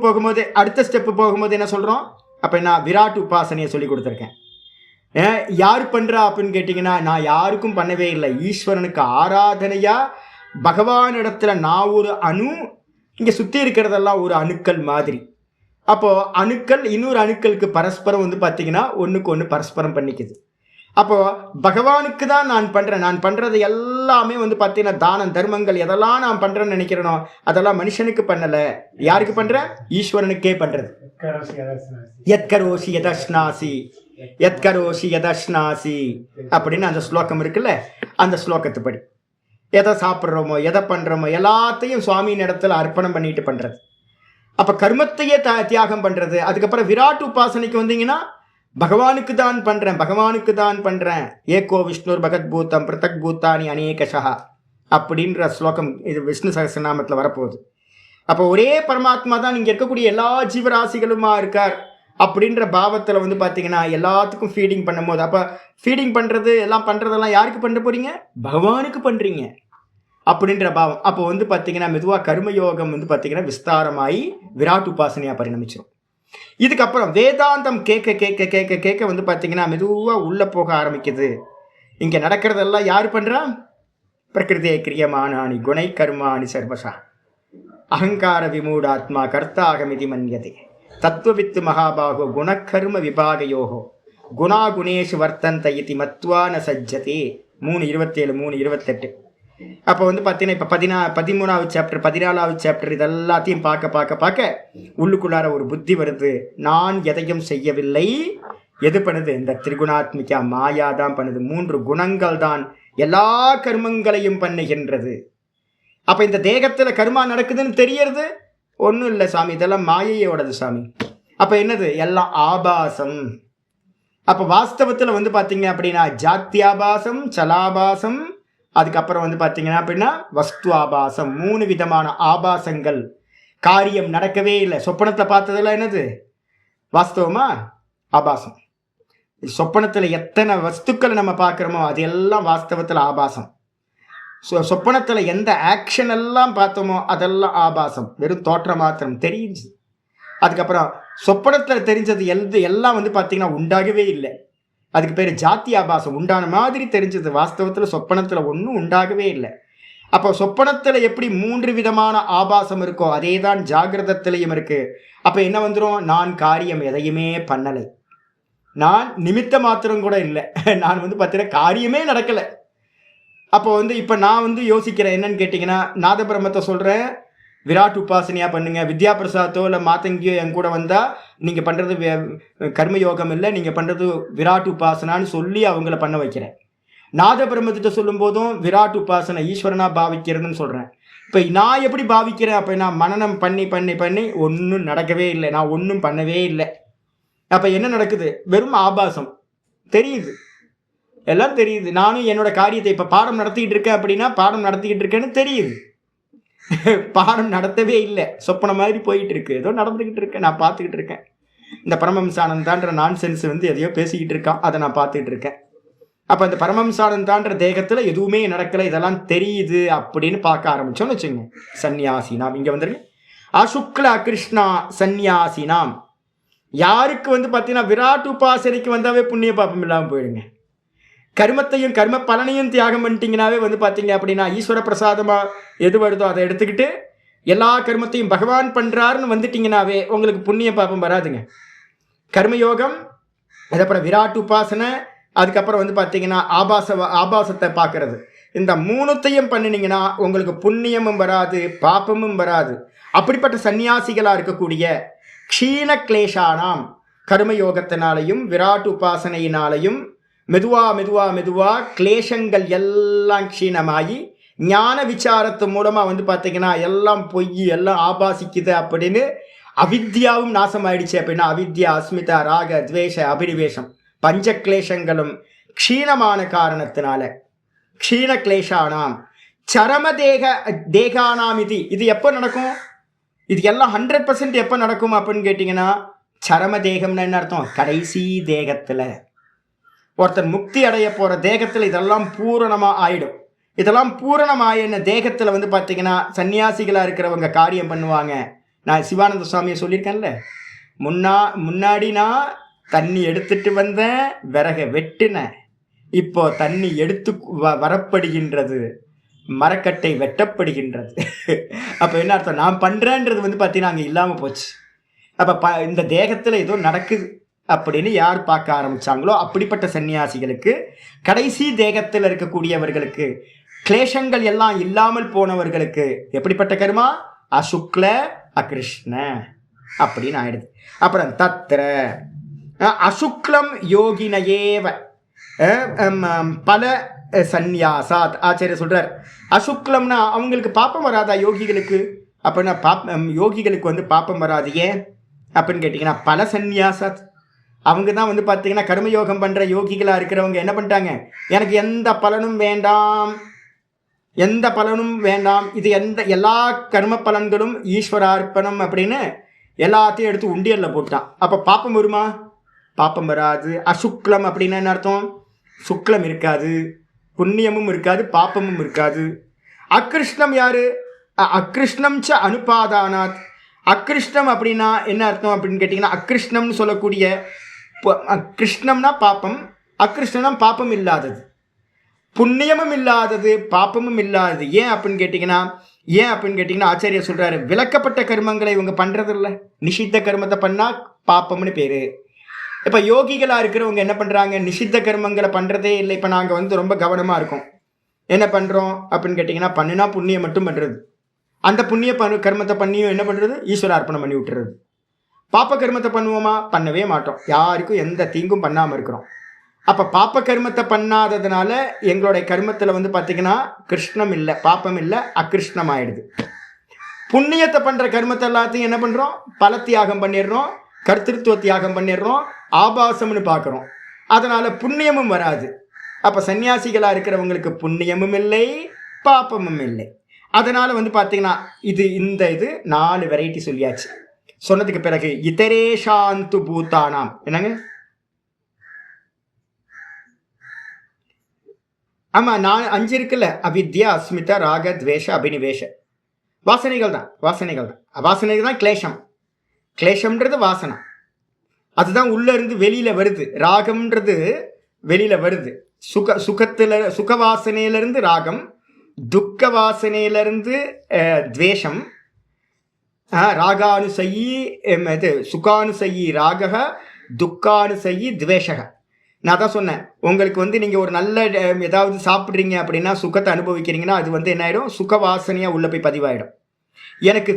போகும்போது என்ன சொல்கிறோம்? அப்போ நான் விராட் உபாசனையை சொல்லி கொடுத்துருக்கேன். யார் பண்ணுறா அப்படின்னு கேட்டிங்கன்னா நான் யாருக்கும் பண்ணவே இல்லை, ஈஸ்வரனுக்கு ஆராதனையாக பகவான் இடத்துல நான் ஒரு அணு, இங்கே சுற்றி இருக்கிறதெல்லாம் ஒரு அணுக்கள் மாதிரி. அப்போது அணுக்கள் இன்னொரு அணுக்களுக்கு பரஸ்பரம் வந்து பார்த்திங்கன்னா ஒன்றுக்கு ஒன்று பரஸ்பரம் பண்ணிக்குது. அப்போது பகவானுக்கு தான் நான் பண்ணுறது எல்லாமே வந்து பார்த்தீங்கன்னா தானம் தர்மங்கள் எதெல்லாம் நான் பண்ணுறேன்னு நினைக்கிறேனோ அதெல்லாம் மனுஷனுக்கு பண்ணலை, யாருக்கு பண்ணுறேன்? ஈஸ்வரனுக்கே பண்ணுறது. யத்கரோஷி யதஷ்னாசி அப்படின்னு அந்த ஸ்லோகம் இருக்குல்ல, அந்த ஸ்லோகத்துப்படி எதை சாப்பிட்றோமோ எதை பண்ணுறோமோ எல்லாத்தையும் சுவாமியின் இடத்துல அர்ப்பணம் பண்ணிட்டு பண்ணுறது. அப்ப கர்மத்தையே தியாகம் பண்றது. அதுக்கப்புறம் விராட் உபாசனைக்கு வந்தீங்கன்னா பகவானுக்கு தான் பண்றேன், பகவானுக்கு தான் பண்றேன். ஏகோ விஷ்ணுர் பகத் பூத்தம் பிரதக் பூத்தானி அநேகஷா அப்படின்ற ஸ்லோகம் இது விஷ்ணு சகஸ்ரநாமத்தில் வரப்போகுது. அப்போ ஒரே பரமாத்மா தான் இங்கே இருக்கக்கூடிய எல்லா ஜீவராசிகளுமா இருக்கார் அப்படின்ற பாவத்தில் வந்து பார்த்தீங்கன்னா எல்லாத்துக்கும் ஃபீடிங் பண்ணும் போது, அப்போ ஃபீடிங் பண்ணுறது எல்லாம் பண்ணுறதெல்லாம் யாருக்கு பண்ண போகிறீங்க? பகவானுக்கு பண்ணுறீங்க அப்படின்ற பாவம். அப்போ வந்து பார்த்தீங்கன்னா மெதுவாக கர்மயோகம் வந்து பார்த்தீங்கன்னா விஸ்தாரமாகி விராட் உபாசனையாக பரிணமிச்சிடும். இதுக்கப்புறம் வேதாந்தம் கேட்க கேட்க கேட்க கேட்க வந்து பார்த்தீங்கன்னா மெதுவாக உள்ளே போக ஆரம்பிக்குது. இங்கே நடக்கிறதெல்லாம் யார் பண்ணுறா? பிரகிருதியை கிரியமானானி குணை கர்மாணி சர்வசா அகங்கார விமூடாத்மா கர்த்தாகமிதி மன்யதே தத்துவவித்து மகாபாகோ குணக்கர்ம விபாகயோகோ குணாகுணேஷு வர்த்தந்த இதி மத்வா ந சஜ்ஜதே. 3:27 3:28. அப்போ வந்து பார்த்தீங்கன்னா இப்போ 13வது சாப்டர் 14வது சாப்டர் இதெல்லாத்தையும் பார்க்க உள்ளுக்குள்ளார ஒரு புத்தி வருது. நான் எதையும் செய்யவில்லை. எது பண்ணுது? இந்த திரிகுணாத்மிகா மாயா தான் பண்ணுது. 3 குணங்கள் தான் எல்லா கர்மங்களையும் பண்ணுகின்றது. அப்ப இந்த தேகத்துல கர்மா நடக்குதுன்னு தெரியறது ஒன்றும் இல்லை சாமி, இதெல்லாம் மாயையோடது சாமி. அப்ப என்னது? எல்லாம் ஆபாசம். அப்ப வாஸ்தவத்துல வந்து பாத்தீங்க அப்படின்னா ஜாத்தியாபாசம், சலாபாசம், அதுக்கப்புறம் வந்து பாத்தீங்கன்னா அப்படின்னா வஸ்து ஆபாசம். 3 விதமான ஆபாசங்கள். காரியம் நடக்கவே இல்லை. சொப்பனத்தை பார்த்ததெல்லாம் என்னது? வாஸ்தவமா? ஆபாசம். சொப்பனத்துல எத்தனை வஸ்துக்களை நம்ம பார்க்குறோமோ அது எல்லாம் வாஸ்தவத்தில் ஆபாசம். சொப்பனத்தில் எந்த ஆக்ஷன் எல்லாம் பார்த்தோமோ அதெல்லாம் ஆபாசம், வெறும் தோற்றம் மாத்திரம் தெரிஞ்சு. அதுக்கப்புறம் சொப்பனத்தில் தெரிஞ்சது எல்லாம் வந்து பார்த்தீங்கன்னா உண்டாகவே இல்லை. அதுக்கு பேர் ஜாத்தி ஆபாசம். உண்டான மாதிரி தெரிஞ்சது, வாஸ்தவத்தில் சொப்பனத்தில் ஒன்றும் உண்டாகவே இல்லை. அப்போ சொப்பனத்தில் எப்படி 3 விதமான ஆபாசம் இருக்கோ அதே தான் ஜாகிரதத்திலையும் இருக்கு. அப்போ என்ன வந்துடும்? நான் காரியம் எதையுமே பண்ணலை, நான் நிமித்த மாத்திரம் கூட இல்லை, நான் வந்து பார்த்தீங்கன்னா காரியமே நடக்கலை. அப்போ வந்து இப்போ நான் வந்து யோசிக்கிறேன் என்னன்னு கேட்டிங்கன்னா, நாத பிரம்மத்தை சொல்கிறேன், விராட் உபாசனையாக பண்ணுங்க. வித்யா பிரசாத்தோ இல்லை மாத்தங்கியோ என் கூட வந்தால் நீங்கள் பண்ணுறது கர்மயோகம் இல்லை, நீங்கள் பண்ணுறது விராட் உபாசனான்னு சொல்லி அவங்கள பண்ண வைக்கிறேன். நாத பிரம்மத்திட்ட சொல்லும் போதும் விராட் உபாசனை ஈஸ்வரனா பாவிக்கிறதுன்னு சொல்கிறேன். இப்போ நான் எப்படி பாவிக்கிறேன்? அப்போ நான் மனனம் பண்ணி பண்ணி பண்ணி ஒன்றும் நடக்கவே இல்லை, நான் ஒன்றும் பண்ணவே இல்லை. அப்போ என்ன நடக்குது? வெறும் ஆபாசம் தெரியுது, எல்லாம் தெரியுது. நானும் என்னோட காரியத்தை இப்போ பாடம் நடத்திக்கிட்டு இருக்கேன் அப்படின்னா பாடம் நடத்திக்கிட்டு இருக்கேன்னு தெரியுது. பாடம் நடத்தவே இல்லை, சொப்பன மாதிரி போயிட்டு இருக்கு, ஏதோ நடந்துக்கிட்டு இருக்கேன், நான் பார்த்துக்கிட்டு இருக்கேன். இந்த பரமஹம்சானந்தான்ற நான்சென்ஸ் வந்து எதையோ பேசிக்கிட்டு இருக்கான், அதை நான் பார்த்துக்கிட்டு இருக்கேன். அப்போ இந்த பரமஹம்சானந்தான்ற தேகத்தில் எதுவுமே நடக்கலை, இதெல்லாம் தெரியுது அப்படின்னு பார்க்க ஆரம்பிச்சோன்னு வச்சுங்க. சன்னியாசி நாம் இங்கே வந்துருங்க. அசுக்ல கிருஷ்ணா சன்னியாசி நாம். யாருக்கு வந்து பார்த்தீங்கன்னா விராட் உபாசனைக்கு வந்தாவே புண்ணிய பாப்பம் இல்லாமல் போயிடுங்க. கர்மத்தையும் கர்ம பலனையும் தியாகம் பண்ணிட்டீங்கன்னாவே வந்து பார்த்தீங்க அப்படின்னா ஈஸ்வர பிரசாதமாக எது வருதோ அதை எடுத்துக்கிட்டு எல்லா கர்மத்தையும் பகவான் பண்ணுறாருன்னு வந்துட்டீங்கன்னாவே உங்களுக்கு புண்ணிய பாப்பம் வராதுங்க. கர்மயோகம், அதுக்கப்புறம் விராட் உபாசனை, அதுக்கப்புறம் வந்து பார்த்தீங்கன்னா ஆபாசத்தை பார்க்கறது, இந்த 3த்தையும் பண்ணினீங்கன்னா உங்களுக்கு புண்ணியமும் வராது பாப்பமும் வராது. அப்படிப்பட்ட சன்னியாசிகளாக இருக்கக்கூடிய க்ஷீண கிளேஷானாம், கர்மயோகத்தினாலையும் விராட் உபாசனையினாலையும் மெதுவா கிளேஷங்கள் எல்லாம் க்ஷீணமாகி ஞான விசாரத்து மூலமாக வந்து பார்த்தீங்கன்னா எல்லாம் பொய், எல்லாம் ஆபாசிக்குது அப்படின்னு அவித்யாவும் நாசம் ஆயிடுச்சு. அப்படின்னா அவித்யா, அஸ்மிதா, ராக, துவேஷ, அபினிவேஷம், 5 கிளேஷங்களும் க்ஷீணமான காரணத்தினால க்ஷீண கிளேஷானாம் சரம தேகானாம். இது எப்போ நடக்கும்? இது எல்லாம் 100% எப்போ நடக்கும் அப்படின்னு கேட்டிங்கன்னா, சரம தேகம்னு என்ன அர்த்தம்? கடைசி தேகத்தில் ஒருத்தன் முக்தி அடைய போகிற தேகத்தில் இதெல்லாம் பூரணமாக ஆயிடும். இதெல்லாம் பூரணமாயின தேகத்தில் வந்து பார்த்தீங்கன்னா சன்னியாசிகளாக இருக்கிறவங்க காரியம் பண்ணுவாங்க. நான் சிவானந்த சுவாமியை சொல்லியிருக்கேன்ல, முன்னாடி நான் தண்ணி எடுத்துட்டு வந்தேன், விறகை வெட்டினேன், இப்போ தண்ணி எடுத்து வரப்படுகின்றது, மரக்கட்டை வெட்டப்படுகின்றது. அப்போ என்ன அர்த்தம்? நான் பண்ணுறேன்றது வந்து பார்த்தீங்கன்னா அங்கே இல்லாமல் போச்சு. அப்போ இந்த தேகத்தில் ஏதோ நடக்குது அப்படின்னு யார் பார்க்க ஆரம்பித்தாங்களோ அப்படிப்பட்ட சன்னியாசிகளுக்கு, கடைசி தேகத்தில் இருக்கக்கூடியவர்களுக்கு, கிளேஷங்கள் எல்லாம் இல்லாமல் போனவர்களுக்கு எப்படிப்பட்ட கர்மா? அசுக்ல அகிருஷ்ண அப்படின்னு ஆயிடுது. அப்புறம் தத்ர அசுக்லம் யோகினையேவ பல சந்நியாசாத். ஆச்சாரிய சொல்றார், அசுக்லம்னா அவங்களுக்கு பாப்பம் வராதா யோகிகளுக்கு? அப்படின்னா யோகிகளுக்கு வந்து பாப்பம் வராது. ஏன் அப்படின்னு கேட்டிங்கன்னா பல சந்நியாச அவங்க தான் வந்து பார்த்தீங்கன்னா கர்மயோகம் பண்ணுற யோகிகளாக இருக்கிறவங்க என்ன பண்ணிட்டாங்க, எனக்கு எந்த பலனும் வேண்டாம், எந்த பலனும் வேண்டாம், இது எல்லா கர்ம பலன்களும் ஈஸ்வரார்ப்பணம் அப்படின்னு எல்லாத்தையும் எடுத்து உண்டியலில் போட்டான். அப்போ பாப்பம் வருமா? பாப்பம் வராது. அசுக்லம் அப்படின்னா என்ன அர்த்தம்? சுக்லம் இருக்காது, புண்ணியமும் இருக்காது, பாப்பமும் இருக்காது. அகிருஷ்ணம் யாரு? அகிருஷ்ணம் ச அனுபாதானாத். அகிருஷ்ணம் அப்படின்னா என்ன அர்த்தம் அப்படின்னு கேட்டிங்கன்னா, அகிருஷ்ணம்னு சொல்லக்கூடிய கிருஷ்ணம்னா பாப்பம், அகிருஷ்ணம்னா பாப்பம் இல்லாதது, புண்ணியமும் இல்லாதது, பாப்பமும் இல்லாதது. ஏன் அப்படின்னு கேட்டிங்கன்னா ஆச்சாரியர் சொல்கிறாரு, விலக்கப்பட்ட கர்மங்களை இவங்க பண்ணுறது இல்லை, நிஷித்த கர்மத்தை பண்ணால் பாப்பம்னு பேர். இப்போ யோகிகளாக இருக்கிறவங்க என்ன பண்ணுறாங்க, நிஷித்த கர்மங்களை பண்ணுறதே இல்லை. இப்போ நாங்கள் வந்து ரொம்ப கவனமாக இருக்கோம். என்ன பண்ணுறோம் அப்படின்னு கேட்டிங்கன்னா, பண்ணுனா புண்ணியம் மட்டும் பண்ணுறது. அந்த புண்ணிய கர்மத்தை பண்ணியும் என்ன பண்ணுறது, ஈஸ்வர அர்ப்பணம் பண்ணி விட்டுறது. பாப்ப கர்மத்தை பண்ணுவோமா? பண்ணவே மாட்டோம். யாருக்கும் எந்த தீங்கும் பண்ணாமல் இருக்கிறோம். அப்போ பாப்ப கர்மத்தை பண்ணாததுனால எங்களுடைய கர்மத்தில் வந்து பார்த்திங்கன்னா கிருஷ்ணம் இல்லை, பாப்பம் இல்லை, அகிருஷ்ணம் ஆயிடுது. புண்ணியத்தை பண்ணுற கர்மத்தை எல்லாத்தையும் என்ன பண்ணுறோம், பல தியாகம் பண்ணிடுறோம், கர்த்திருவ தியாகம் பண்ணிடுறோம், ஆபாசம்னு பார்க்குறோம். அதனால் புண்ணியமும் வராது. அப்போ சன்னியாசிகளாக இருக்கிறவங்களுக்கு புண்ணியமும் இல்லை, பாப்பமும் இல்லை. அதனால் வந்து பார்த்தீங்கன்னா இது 4 வெரைட்டி சொல்லியாச்சு. சொன்னதுக்கு பிறகு இதரேஷாந்து பூத்தானாம் என்னங்க, ஆமாம் 5 இருக்குல்ல, அவித்யா, அஸ்மிதா, ராக, துவேஷ, அபினிவேஷ. வாசனைகள் தான். வாசனைகள் தான் கிளேஷம். கிளேஷம்ன்றது வாசனை, அதுதான் உள்ளேருந்து வெளியில் வருது. ராகம்ன்றது வெளியில் வருது. சுக வாசனையிலிருந்து ராகம், துக்க வாசனையிலிருந்து துவேஷம். ராகானுசயி சுகானுசயி ராக, துக்கானுசயி துவேஷக. நான் தான் சொன்னேன், உங்களுக்கு வந்து நீங்கள் ஒரு நல்ல ஏதாவது சாப்பிட்றீங்க அப்படின்னா, சுகத்தை அனுபவிக்கிறீங்கன்னா, அது வந்து என்ன ஆகிடும், சுக வாசனையாக உள்ளே போய் பதிவாயிடும். எனக்கு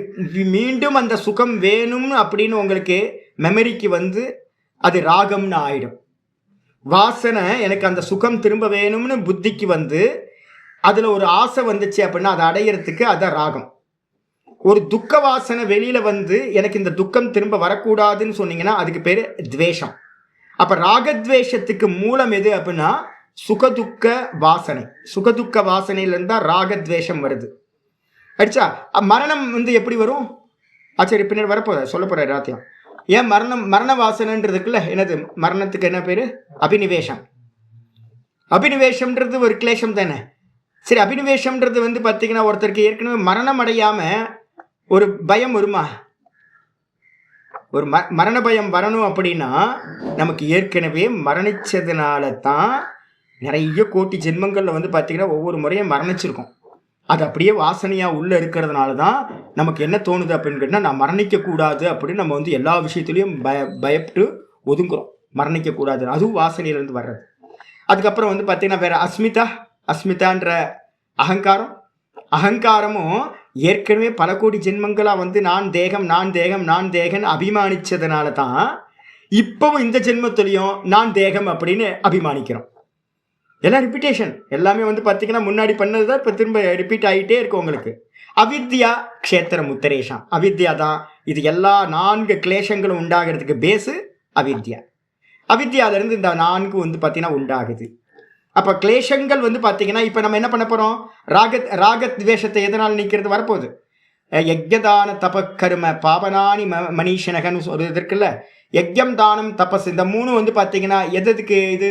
மீண்டும் அந்த சுகம் வேணும் அப்படின்னு உங்களுக்கு மெமரிக்கு வந்து அது ராகம்னு ஆயிடும். வாசனை எனக்கு அந்த சுகம் திரும்ப வேணும்னு புத்திக்கு வந்து அதில் ஒரு ஆசை வந்துச்சு அப்படின்னா அதை அடையிறதுக்கு அதான் ராகம். ஒரு துக்க வாசனை வெளியில் வந்து எனக்கு இந்த துக்கம் திரும்ப வரக்கூடாதுன்னு சொன்னீங்கன்னா அதுக்கு பேர் துவேஷம். அப்போ ராகத்வேஷத்துக்கு மூலம் எது அப்படின்னா சுகதுக்க வாசனை. சுகதுக்க வாசனையிலேருந்து தான் ராகத்வேஷம் வருது. அடிச்சா மரணம் வந்து எப்படி வரும்? ஆச்சரிய பின்னாடி வரப்போதா சொல்ல போகிற எல்லாத்தையும். ஏன் மரண வாசனைன்றதுக்குள்ள என்னது, மரணத்துக்கு என்ன பேர்? அபினிவேஷம். அபினிவேஷம்ன்றது ஒரு கிளேஷம் தானே. சரி, அபினிவேஷம்ன்றது வந்து பார்த்தீங்கன்னா ஒருத்தருக்கு ஏற்கனவே மரணம் அடையாமல் ஒரு பயம் வருமா? ஒரு மரண பயம் வரணும் அப்படின்னா நமக்கு ஏற்கனவே மரணிச்சதுனால தான் நிறைய கோட்டி ஜென்மங்களில் வந்து பார்த்தீங்கன்னா ஒவ்வொரு முறையும் மரணிச்சிருக்கோம். அது அப்படியே வாசனையாக உள்ளே இருக்கிறதுனால தான் நமக்கு என்ன தோணுது அப்படின்னு கேட்டால், நான் மரணிக்கக்கூடாது அப்படின்னு நம்ம வந்து எல்லா விஷயத்துலையும் பயப்பட்டு ஒதுங்குறோம். மரணிக்கக்கூடாது, அதுவும் வாசனையிலேருந்து வர்றது. அதுக்கப்புறம் வந்து பார்த்திங்கன்னா வேறு அஸ்மிதான்ற அகங்காரமும் ஏற்கனவே பல கோடி ஜென்மங்களாக வந்து நான் தேகம்னு அபிமானித்ததுனால தான் இப்போவும் இந்த ஜென்மத்துலேயும் நான் தேகம் அப்படின்னு அபிமானிக்கிறோம். எல்லாம் ரிப்பீட்டேஷன், எல்லாமே வந்து பார்த்தீங்கன்னா முன்னாடி பண்ணது தான் இப்போ திரும்ப ரிப்பீட் ஆகிட்டே இருக்கும் உங்களுக்கு. அவித்யா க்ஷேத்திரம் உத்தரேஷம். அவித்யா தான் இது எல்லா 4 கிளேஷங்களும் உண்டாகிறதுக்கு பேஸு அவித்யா. அவித்யாவிலேருந்து இந்த 4 வந்து பார்த்தீங்கன்னா உண்டாகுது. அப்போ கிளேஷங்கள் வந்து பார்த்தீங்கன்னா இப்போ நம்ம என்ன பண்ண போகிறோம், ராகத்வேஷத்தை எதனால் நீக்கிறது வரப்போகுது. யஜ்யதான தபக்கரும பாபனானி மனிஷனகன்னு ஒரு இது இருக்குல்ல, யஜ்யம் தானம் தபஸ், இந்த 3 வந்து பார்த்தீங்கன்னா எதுக்கு இது,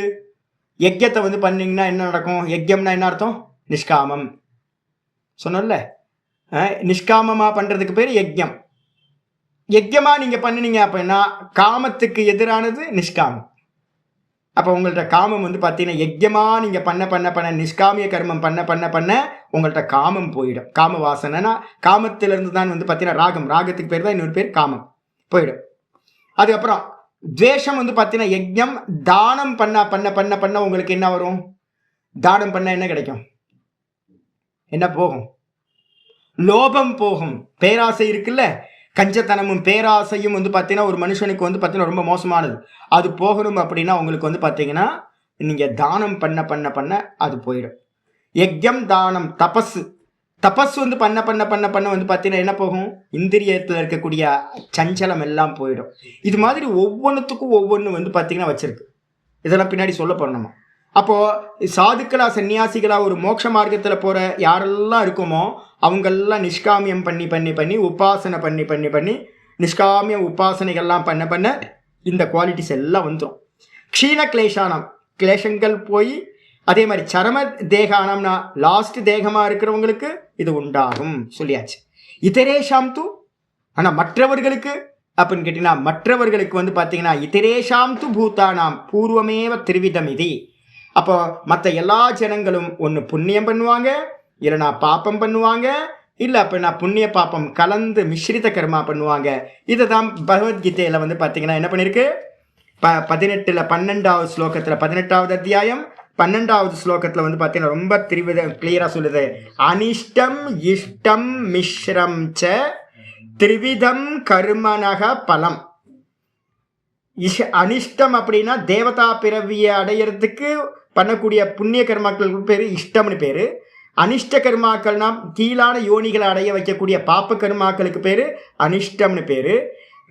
யஜ்யத்தை வந்து பண்ணிங்கன்னா என்ன நடக்கும்? யஜ்யம்னா என்ன அர்த்தம்? நிஷ்காமம் சொன்னோம்ல, நிஷ்காமமாக பண்ணுறதுக்கு பேர் யஜ்யம். யஜ்யமாக நீங்கள் பண்ணினீங்க அப்படின்னா காமத்துக்கு எதிரானது நிஷ்காமம். அப்போ உங்கள்கிட்ட காமம் வந்து பார்த்தீங்கன்னா யஜ்யமாக நீங்கள் பண்ண நிஷ்காமிய கர்மம் பண்ண உங்கள்கிட்ட காமம் போயிடும். காம வாசனைனா காமத்திலிருந்து தான் வந்து பார்த்தீங்கன்னா ராகத்துக்கு பேர் தான் இன்னொரு பேர் காமம் போயிடும். அதுக்கப்புறம் துவேஷம் வந்து பார்த்தீங்கன்னா யஜ்யம் தானம் பண்ண உங்களுக்கு என்ன வரும்? தானம் பண்ண என்ன கிடைக்கும்? என்ன போகும்? லோபம் போகும். பேராசை இருக்குல்ல, கஞ்சத்தனமும் பேராசையும் வந்து பார்த்தீங்கன்னா ஒரு மனுஷனுக்கு வந்து பார்த்தீங்கன்னா ரொம்ப மோசமானது. அது போகணும் அப்படின்னா உங்களுக்கு வந்து பார்த்தீங்கன்னா நீங்கள் தானம் பண்ண அது போயிடும். யஜ்யம் தானம் தபஸ் தபஸ் வந்து பண்ண பண்ண பண்ண பண்ண வந்து பார்த்தீங்கன்னா என்ன போகும், இந்திரியத்தில் இருக்கக்கூடிய சஞ்சலம் எல்லாம் போயிடும். இது மாதிரி ஒவ்வொன்றுத்துக்கும் ஒவ்வொன்று வந்து பார்த்தீங்கன்னா வச்சிருக்கு. இதெல்லாம் பின்னாடி சொல்ல போகிறோம் நம்ம. அப்போது சாதுக்களா சன்னியாசிகளா ஒரு மோட்ச மார்க்கத்தில் போகிற யாரெல்லாம் இருக்குமோ அவங்கெல்லாம் நிஷ்காமியம் பண்ணி பண்ணி பண்ணி உபாசனை பண்ணி பண்ணி பண்ணி நிஷ்காமிய உபாசனைகள்லாம் பண்ண பண்ண இந்த குவாலிட்டிஸ் எல்லாம் வந்துடும். க்ஷீண கிளேஷானம், கிளேஷங்கள் போய் அதே மாதிரி சரம தேகானம்னா லாஸ்ட் தேகமாக இருக்கிறவங்களுக்கு இது உண்டாகும் சொல்லியாச்சு. இதரேஷாம் தூ, ஆனால் மற்றவர்களுக்கு அப்படின்னு கேட்டிங்கன்னா மற்றவர்களுக்கு வந்து பார்த்தீங்கன்னா இதரேஷாம் து பூத்தானாம் பூர்வமேவ திருவிதம் இது. அப்போ மற்ற எல்லா ஜனங்களும் ஒன்று புண்ணியம் பண்ணுவாங்க, இல்லைனா பாப்பம் பண்ணுவாங்க, இல்லை அப்படின்னா புண்ணிய பாப்பம் கலந்து மிஸ்ரித கர்மா பண்ணுவாங்க. இதை தான் பகவத்கீதையில் வந்து பார்த்தீங்கன்னா என்ன பண்ணியிருக்கு, 12வது ஸ்லோகத்தில் 18வது அத்தியாயம் 12வது ஸ்லோகத்தில் வந்து பார்த்தீங்கன்னா ரொம்ப கிளியராக சொல்லுது. அனிஷ்டம் இஷ்டம் மிஸ்ரம் ச திரிவிதம் கர்மனக பலம். அனிஷ்டம் அப்படின்னா தேவதா பிறவியை அடையிறதுக்கு பண்ணக்கூடிய புண்ணிய கர்மாக்களுக்கு பேர் இஷ்டம்னு பேர். அனிஷ்ட கர்மாக்கள்னா கீழான யோனிகளை அடைய வைக்கக்கூடிய பாப்ப கர்மாக்களுக்கு பேர் அனிஷ்டம்னு பேர்.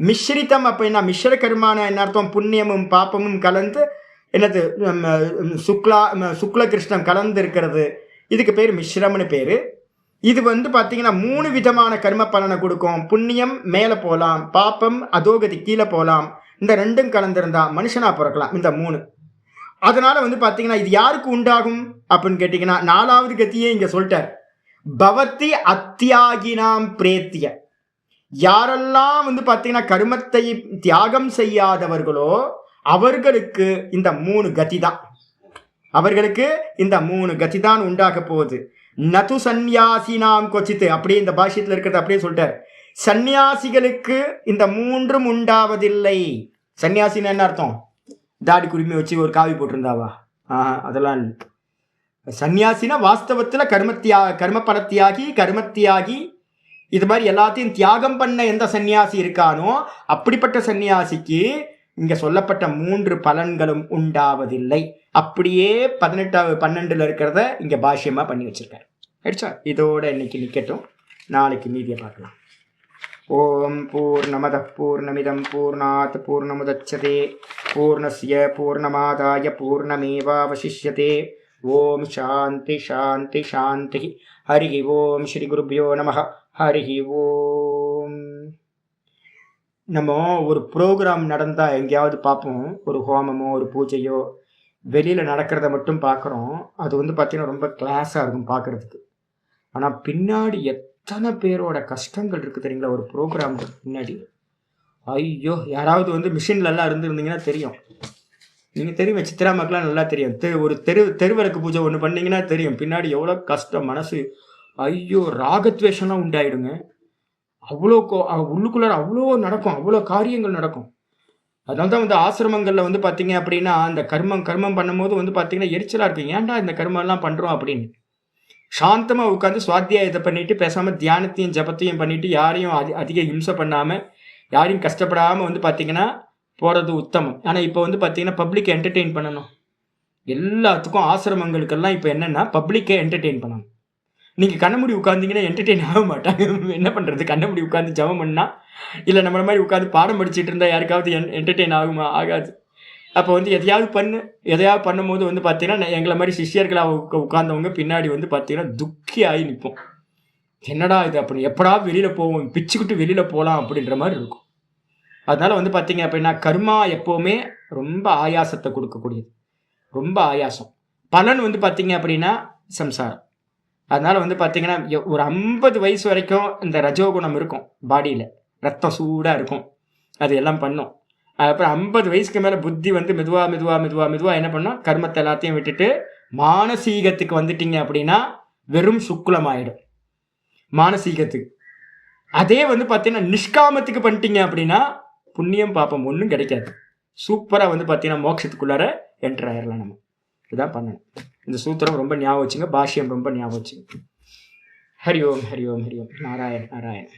மிஸ்ரிதம் அப்படின்னா மிஸ்ர கர்மான என்ன அர்த்தம், புண்ணியமும் பாப்பமும் கலந்து என்னது சுக்ல கிருஷ்ணம் கலந்து இருக்கிறது, இதுக்கு பேர் மிஸ்ரம்னு பேர். இது வந்து பார்த்தீங்கன்னா 3 விதமான கர்ம பலனை கொடுக்கும். புண்ணியம் மேலே போகலாம், பாப்பம் அதோகதி கீழே போகலாம். இந்த 2ம் கலந்துருந்தா மனுஷனாக பிறக்கலாம், இந்த 3. அதனால வந்து பார்த்தீங்கன்னா இது யாருக்கு உண்டாகும் அப்படின்னு கேட்டிங்கன்னா 4வது கத்தியே இங்கே சொல்லிட்டார். பவத்தி அத்தியாகினாம் பிரேத்திய, யாரெல்லாம் வந்து பார்த்தீங்கன்னா கர்மத்தை தியாகம் செய்யாதவர்களோ அவர்களுக்கு இந்த 3 கதி தான், அவர்களுக்கு இந்த 3 கதி தான் உண்டாக போகுது. நது சந்நியாசினாம் கொச்சித்து, அப்படியே இந்த பாஷ்யத்தில் இருக்கிறது அப்படியே சொல்லிட்டார். சந்நியாசிகளுக்கு இந்த 3ம் உண்டாவதில்லை. சன்னியாசின்னு என்ன அர்த்தம், தாடி குருமி வச்சு ஒரு காவி போட்டிருந்தாவா? அதெல்லாம் இல்லை. சன்னியாசினா வாஸ்தவத்தில் கர்மபலத்தியாகி கர்மத்தியாகி இது மாதிரி எல்லாத்தையும் தியாகம் பண்ண எந்த சன்னியாசி இருக்கானோ அப்படிப்பட்ட சன்னியாசிக்கு இங்கே சொல்லப்பட்ட 3 பலன்களும் உண்டாவதில்லை. அப்படியே 12 இருக்கிறத இங்கே பாஷ்யமாக பண்ணி வச்சிருக்காரு. ஆயிடுச்சா? இதோட இன்னைக்கு நிற்கட்டும், நாளைக்கு மீதியை பார்க்கலாம். ஓம் பூர்ணமத பூர்ணமிதம் பூர்ணாத் பூர்ணமுதச்சதே பூர்ணஸ்ய பூர்ணமாதாய பூர்ணமேவாவசிஷ்யதே. ஓம் சாந்தி சாந்தி சாந்தி. ஹரி ஓம் ஸ்ரீ குருப்யோ நமः. ஹரி ஓம். நம்ம ஒரு ப்ரோக்ராம் நடந்தால் எங்கேயாவது பார்ப்போம், ஒரு ஹோமமோ ஒரு பூஜையோ வெளியில் நடக்கிறத மட்டும் பார்க்குறோம். அது வந்து பார்த்திங்கன்னா ரொம்ப கிளாஸாக இருக்கும் பார்க்குறதுக்கு. ஆனால் பின்னாடி எத்தனை பேரோட கஷ்டங்கள் இருக்குது தெரியுங்களா ஒரு ப்ரோக்ராமுக்கு பின்னாடி. ஐயோ, யாராவது வந்து மிஷின்லலாம் இருந்துருந்தீங்கன்னா தெரியும். நீங்கள் தெரியும், சித்ரா மக்கள்லாம் நல்லா தெரியும். ஒரு தெருவிளக்கு பூஜை ஒன்று பண்ணிங்கன்னா தெரியும் பின்னாடி எவ்வளோ கஷ்டம் மனசு. ஐயோ, ராகத்வேஷம்லாம் உண்டாயிடுங்க. அவ்வளோ உள்ளுக்குள்ளார அவ்வளோ நடக்கும், அவ்வளோ காரியங்கள் நடக்கும். அதனால தான் வந்து ஆசிரமங்களில் வந்து பார்த்தீங்க அப்படின்னா அந்த கர்மம் பண்ணும்போது வந்து பார்த்தீங்கன்னா எரிச்சலாக இருக்கும். ஏன்டா இந்த கர்மம்லாம் பண்ணுறோம் அப்படின்னு. சாந்தமாக உட்காந்து சுவாத்தியாயத்தை பண்ணிவிட்டு பேசாமல் தியானத்தையும் ஜபத்தையும் பண்ணிவிட்டு யாரையும் அதிக ஹிம்சை பண்ணாமல் யாரையும் கஷ்டப்படாமல் வந்து பார்த்தீங்கன்னா போகிறது உத்தமம். ஆனால் இப்போ வந்து பார்த்தீங்கன்னா பப்ளிக்கை என்டர்டெயின் பண்ணணும். எல்லாத்துக்கும் ஆசிரமங்களுக்கெல்லாம் இப்போ என்னென்னா பப்ளிக்கை என்டர்டெயின் பண்ணணும். நீங்கள் கண்ணமுடி உட்காந்திங்கன்னா என்டர்டெயின் ஆக மாட்டாங்க. என்ன பண்ணுறது, கண்ணமுடி உட்காந்து ஜபம் பண்ணால் இல்லை நம்மள மாதிரி உட்காந்து பாடம் படிச்சுட்டு இருந்தால் யாருக்காவது என்டர்டெயின் ஆகுமா? ஆகாது. அப்போ வந்து எதையாவது பண்ணும்போது வந்து பார்த்தீங்கன்னா எங்களை மாதிரி சிஷ்யர்களாக உட்கார்ந்தவங்க பின்னாடி வந்து பார்த்தீங்கன்னா துக்கி ஆகி நிற்போம். என்னடா இது அப்படி, எப்படா வெளியில் போவோம், பிச்சுக்கிட்டு வெளியில் போகலாம் அப்படின்ற மாதிரி இருக்கும். அதனால் வந்து பார்த்தீங்க அப்படின்னா கர்மா எப்போவுமே ரொம்ப ஆயாசத்தை கொடுக்கக்கூடியது, ரொம்ப ஆயாசம். பலன் வந்து பார்த்தீங்க அப்படின்னா சம்சாரம். அதனால் வந்து பார்த்தீங்கன்னா ஒரு 50 வயசு வரைக்கும் இந்த ரஜோகுணம் இருக்கும் பாடியில், ரத்தம் சூடாக இருக்கும், அது எல்லாம் பண்ணும். அப்புறம் 50 வயசுக்கு மேலே புத்தி வந்து மெதுவாக என்ன பண்ணோம், கர்மத்தை எல்லாத்தையும் விட்டுட்டு மானசீகத்துக்கு வந்துட்டீங்க அப்படின்னா வெறும் சுக்குலம் ஆகிடும் மானசீகத்துக்கு. அதே வந்து பார்த்தீங்கன்னா நிஷ்காமத்துக்கு பண்ணிட்டீங்க அப்படின்னா புண்ணியம் பாப்பம் ஒன்றும் கிடைக்காது. சூப்பராக வந்து பார்த்தீங்கன்னா மோட்சத்துக்குள்ளார என்டர் ஆயிடலாம். நம்ம இதுதான் பண்ணணும். இந்த சூத்திரம் ரொம்ப ஞாபகம் வச்சுங்க, பாஷ்யம் ரொம்ப ஞாபகம் வச்சுங்க. ஹரி ஓம் ஹரி ஓம் ஹரி ஓம். நாராயண் நாராயண்.